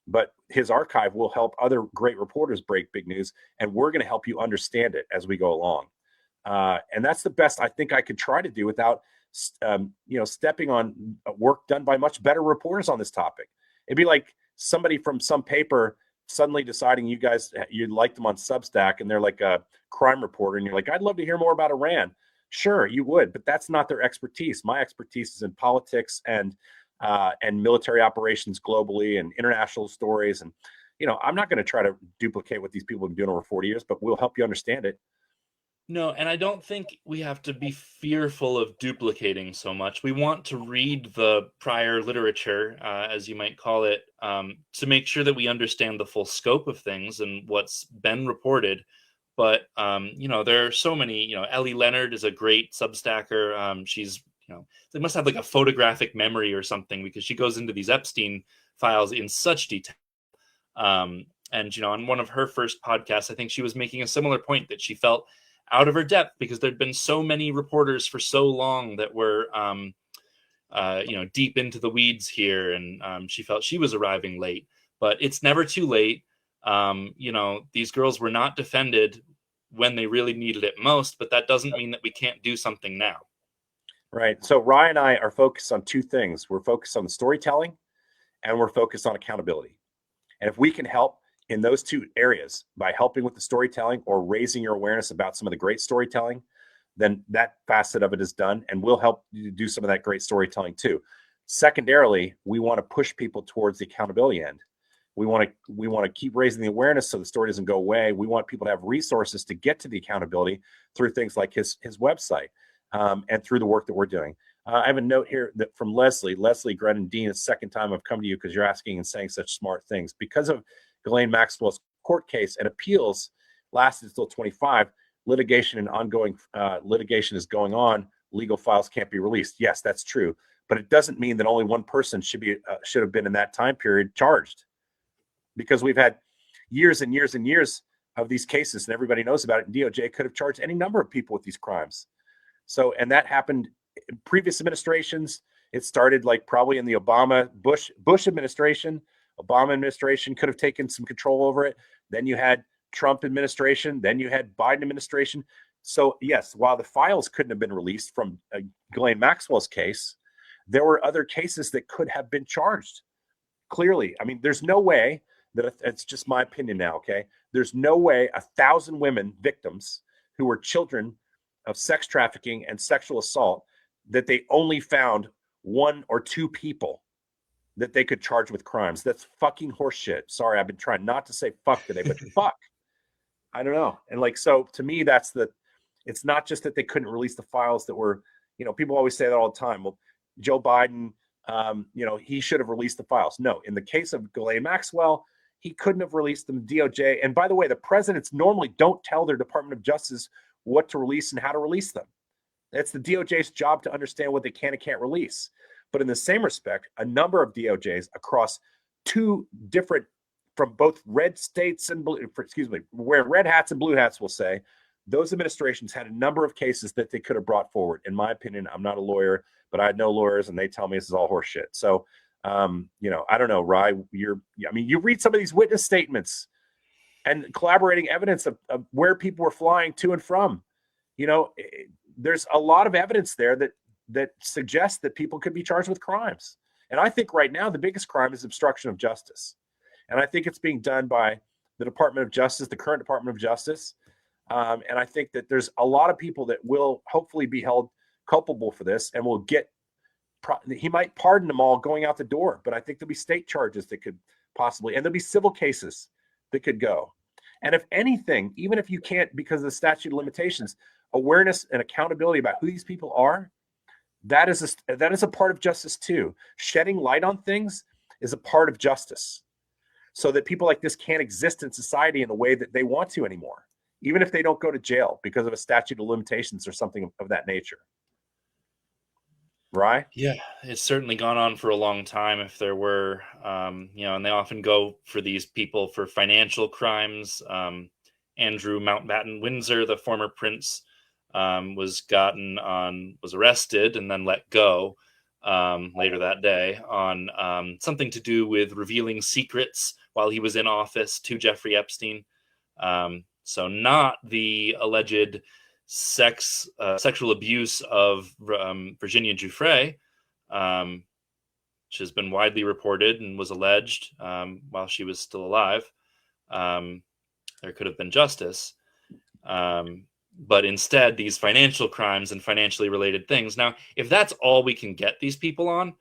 S1: but his archive will help other great reporters break big news. And we're going to help you understand it as we go along. And that's the best I think I could try to do without, stepping on work done by much better reporters on this topic. It'd be like somebody from some paper suddenly deciding you like them on Substack, and they're like a crime reporter, and you're like, I'd love to hear more about Iran. Sure, you would, but that's not their expertise. My expertise is in politics and military operations globally and international stories. And, I'm not going to try to duplicate what these people have been doing over 40 years, but we'll help you understand it.
S3: No, and I don't think we have to be fearful of duplicating so much. We want to read the prior literature, as you might call it, to make sure that we understand the full scope of things and what's been reported. But, there are so many, Ellie Leonard is a great Substacker. She's, they must have like a photographic memory or something, because she goes into these Epstein files in such detail. And, on one of her first podcasts, I think she was making a similar point, that she felt out of her depth because there'd been so many reporters for so long that were, deep into the weeds here. And she felt she was arriving late, but it's never too late. These girls were not defended when they really needed it most, but that doesn't mean that we can't do something now.
S1: Right. So Rye and I are focused on two things. We're focused on the storytelling, and we're focused on accountability. And if we can help in those two areas by helping with the storytelling or raising your awareness about some of the great storytelling, then that facet of it is done, and we'll help you do some of that great storytelling too. Secondarily, we want to push people towards the accountability end. We want to keep raising the awareness so the story doesn't go away. We want people to have resources to get to the accountability through things like his website and through the work that we're doing. I have a note here that from Leslie Grennan Dean. It's the second time I've come to you because you're asking and saying such smart things. Because of Ghislaine Maxwell's court case and appeals lasted until 25, litigation and ongoing litigation is going on. Legal files can't be released. Yes, that's true, but it doesn't mean that only one person should have been in that time period charged. Because we've had years and years and years of these cases, and everybody knows about it. And DOJ could have charged any number of people with these crimes. So, and that happened in previous administrations. It started like probably in the Bush administration. Obama administration could have taken some control over it. Then you had Trump administration. Then you had Biden administration. So yes, while the files couldn't have been released from Ghislaine Maxwell's case, there were other cases that could have been charged. Clearly, I mean, there's no way that it's just my opinion now, okay? There's no way 1,000 women victims who were children of sex trafficking and sexual assault that they only found 1 or 2 people that they could charge with crimes. That's fucking horseshit. Sorry, I've been trying not to say fuck today, but fuck. I don't know. And like, so to me, it's not just that they couldn't release the files that were, people always say that all the time. Well, Joe Biden, he should have released the files. No, in the case of Ghislaine Maxwell, he couldn't have released them. DOJ. And by the way, the presidents normally don't tell their Department of Justice what to release and how to release them. It's the DOJ's job to understand what they can and can't release. But in the same respect, a number of DOJs across 2 different, from both red states and blue, where red hats and blue hats will say, those administrations had a number of cases that they could have brought forward. In my opinion, I'm not a lawyer, but I know lawyers and they tell me this is all horseshit. So, I don't know, Rye, you read some of these witness statements and collaborating evidence of where people were flying to and from. There's a lot of evidence there that suggests that people could be charged with crimes. And I think right now the biggest crime is obstruction of justice. And I think it's being done by the Department of Justice, the current Department of Justice. And I think that there's a lot of people that will hopefully be held culpable for this and will he might pardon them all going out the door, but I think there'll be state charges that could possibly, and there'll be civil cases that could go. And if anything, even if you can't, because of the statute of limitations, awareness and accountability about who these people are, that is a part of justice too. Shedding light on things is a part of justice so that people like this can't exist in society in the way that they want to anymore, even if they don't go to jail because of a statute of limitations or something of that nature. Right?
S3: Yeah, it's certainly gone on for a long time. If there were, and they often go for these people for financial crimes. Andrew Mountbatten Windsor, the former prince, was arrested and then let go later that day on something to do with revealing secrets while he was in office to Jeffrey Epstein. So not the alleged sexual abuse of Virginia Giuffre, which has been widely reported and was alleged while she was still alive. There could have been justice. But instead, these financial crimes and financially related things. Now, if that's all we can get these people on,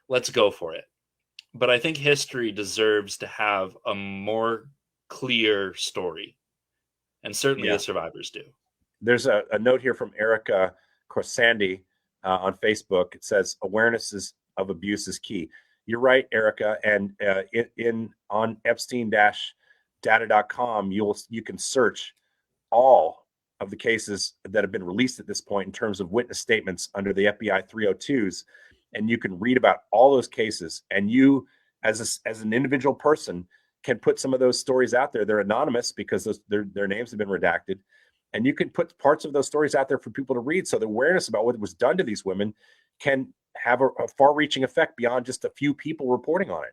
S3: let's go for it. But I think history deserves to have a more clear story. And certainly the survivors do.
S1: There's a note here from Erica Corsandi on Facebook. It says awareness of abuse is key. You're right, Erica. And on Epstein-data.com, you can search all of the cases that have been released at this point in terms of witness statements under the FBI 302s, and you can read about all those cases. And you, as an individual person, can put some of those stories out there. They're anonymous because their names have been redacted. And you can put parts of those stories out there for people to read. So the awareness about what was done to these women can have a far-reaching effect beyond just a few people reporting on it.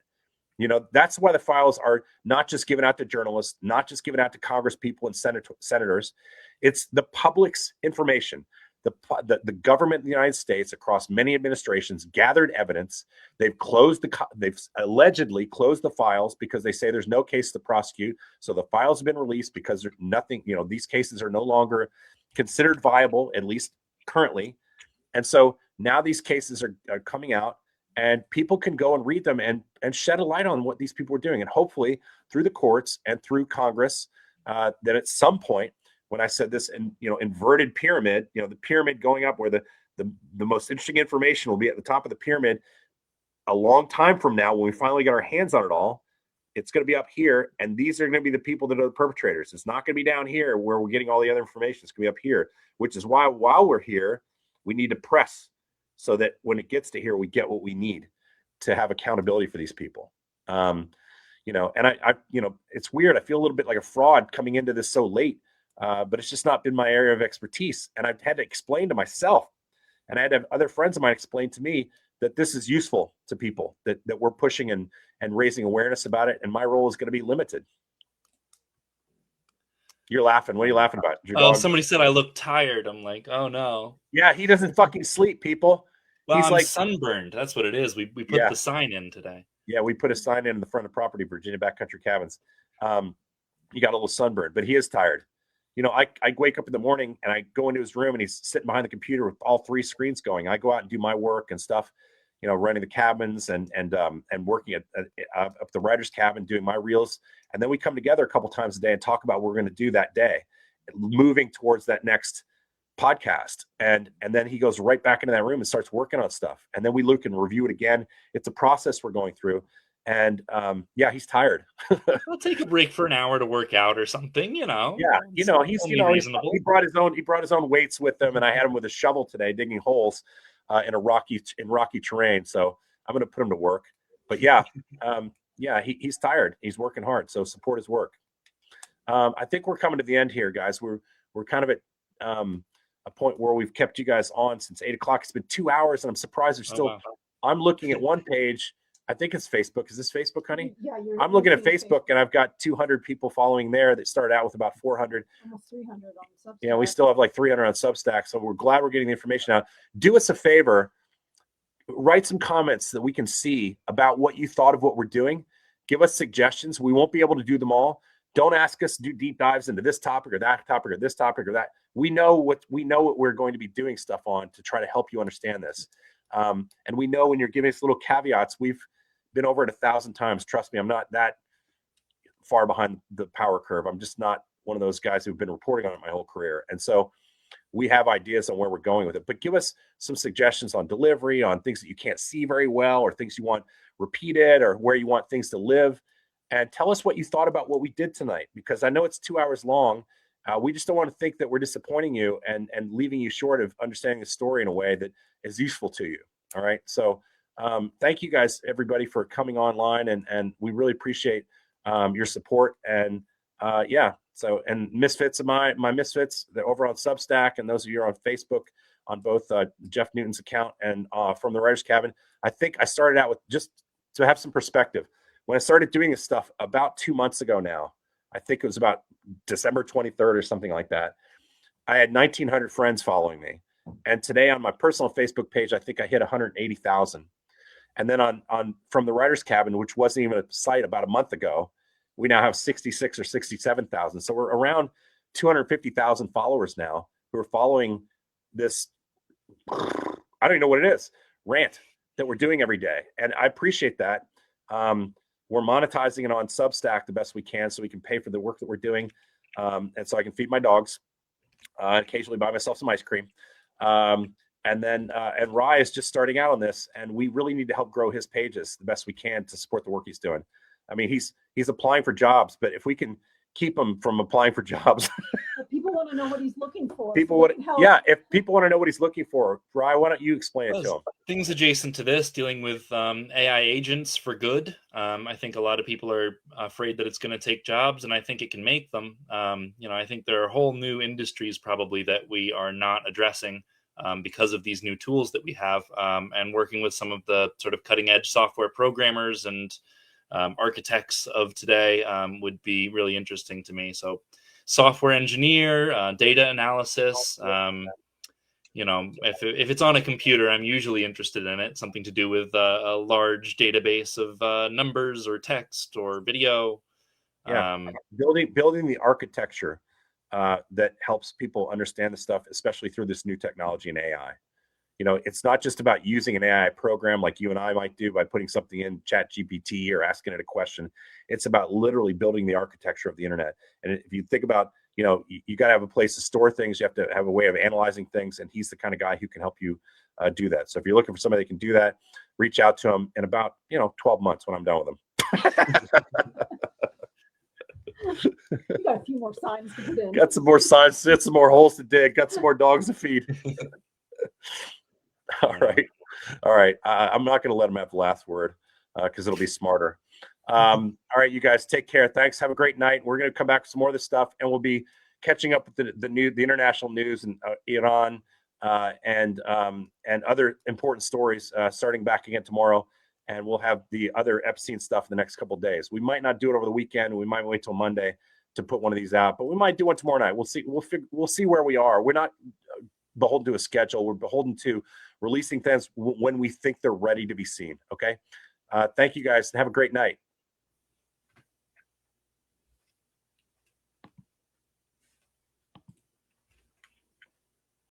S1: That's why the files are not just given out to journalists, not just given out to Congress people and senators. It's the public's information. The government in the United States, across many administrations, gathered evidence. They've allegedly closed the files because they say there's no case to prosecute. So the files have been released because there's nothing. These cases are no longer considered viable, at least currently. And so now these cases are coming out, and people can go and read them and shed a light on what these people are doing. And hopefully through the courts and through Congress, that at some point, when I said this, and inverted pyramid, the pyramid going up where the most interesting information will be at the top of the pyramid a long time from now, when we finally get our hands on it all, it's going to be up here. And these are going to be the people that are the perpetrators. It's not going to be down here where we're getting all the other information. It's going to be up here, which is why while we're here, we need to press so that when it gets to here, we get what we need to have accountability for these people. And I it's weird. I feel a little bit like a fraud coming into this so late, but it's just not been my area of expertise. And I've had to explain to myself, and I had to have other friends of mine explain to me that this is useful to people, that we're pushing and raising awareness about it. And my role is going to be limited. You're laughing. What are you laughing about? Your dog?
S3: Somebody said I look tired. I'm like, oh no.
S1: Yeah, he doesn't fucking sleep, people.
S3: Well,
S1: He's
S3: I'm
S1: like
S3: sunburned. That's what it is. We put the sign in today.
S1: Yeah, we put a sign in the front of the property, Virginia Backcountry Cabins. He got a little sunburned, but he is tired. I wake up in the morning and I go into his room and he's sitting behind the computer with all 3 screens going. I go out and do my work and stuff, running the cabins and working up the writer's cabin, doing my reels. And then we come together a couple times a day and talk about what we're going to do that day, moving towards that next podcast. And then he goes right back into that room and starts working on stuff. And then we look and review it again. It's a process we're going through. And he's tired.
S3: I'll take a break for an hour to work out or something,
S1: Yeah, he brought his own weights with him, and I had him with a shovel today digging holes in rocky terrain. So I'm going to put him to work. But he's tired. He's working hard. So support his work. I think we're coming to the end here, guys. We're kind of at a point where we've kept you guys on since 8 o'clock. It's been 2 hours, and I'm surprised there's still. Wow. I'm looking at one page. I think it's Facebook. Is this Facebook, honey?
S2: Yeah,
S1: I'm looking at Facebook, and I've got 200 people following there that started out with about 400.
S2: Almost 300 on Substack.
S1: Yeah, we still have like 300 on Substack. So we're glad we're getting the information out. Do us a favor. Write some comments that we can see about what you thought of what we're doing. Give us suggestions. We won't be able to do them all. Don't ask us to do deep dives into this topic or that topic or this topic or that. We know what we're going to be doing stuff on to try to help you understand this. And we know when you're giving us little caveats, we've been over it 1,000 times. Trust me, I'm not that far behind the power curve. I'm just not one of those guys who've been reporting on it my whole career. And so we have ideas on where we're going with it, but give us some suggestions on delivery, on things that you can't see very well, or things you want repeated, or where you want things to live. And tell us what you thought about what we did tonight, because I know it's 2 hours long. We just don't want to think that we're disappointing you and leaving you short of understanding the story in a way that is useful to you. All right. So thank you guys, everybody, for coming online, and we really appreciate your support. And so, and Misfits of my Misfits, they're over on Substack, and those of you who are on Facebook on both Jeff Newton's account and from the Writer's Cabin. I think I started out with, just to have some perspective, when I started doing this stuff about 2 months ago now, I think it was about December 23rd or something like that, I had 1,900 friends following me. And today on my personal Facebook page, I think I hit 180,000. And then on from the Writer's Cabin, which wasn't even a site about a month ago, we now have 66 or 67,000. So we're around 250,000 followers now who are following this, I don't even know what it is, rant that we're doing every day. And I appreciate that. We're monetizing it on Substack the best we can so we can pay for the work that we're doing. And so I can feed my dogs, occasionally buy myself some ice cream. And Rye is just starting out on this, and we really need to help grow his pages the best we can to support the work he's doing. I mean, he's applying for jobs, but if we can keep him from applying for jobs,
S2: but people want to know what he's looking for.
S1: If people want to know what he's looking for, Rye, why don't you explain it to him?
S3: Things adjacent to this, dealing with AI agents for good. I think a lot of people are afraid that it's going to take jobs, and I think it can make them. I think there are whole new industries probably that we are not addressing because of these new tools that we have, and working with some of the sort of cutting edge software programmers and architects of today would be really interesting to me. So software engineer, data analysis, if it's on a computer, I'm usually interested in it. Something to do with a large database of numbers or text or video.
S1: Building the architecture that helps people understand the stuff, especially through this new technology and AI. it's not just about using an AI program like you and I might do by putting something in Chat GPT or asking it a question. It's about literally building the architecture of the internet. And if you think about, you got to have a place to store things. You have to have a way of analyzing things. And he's the kind of guy who can help you do that. So if you're looking for somebody that can do that, reach out to him in about, 12 months when I'm done with him.
S2: You got a few more signs to put in.
S1: Got some more signs, some more holes to dig, got some more dogs to feed. All right. I'm not going to let him have the last word because it'll be smarter. All right, you guys, take care. Thanks. Have a great night. We're going to come back with some more of this stuff, and we'll be catching up with the international news and Iran and other important stories starting back again tomorrow. And we'll have the other Epstein stuff in the next couple of days. We might not do it over the weekend. We might wait till Monday to put one of these out, but we might do one tomorrow night. We'll see. We'll see where we are. We're not beholden to a schedule. We're beholden to releasing things when we think they're ready to be seen. Okay. Thank you guys and have a great night.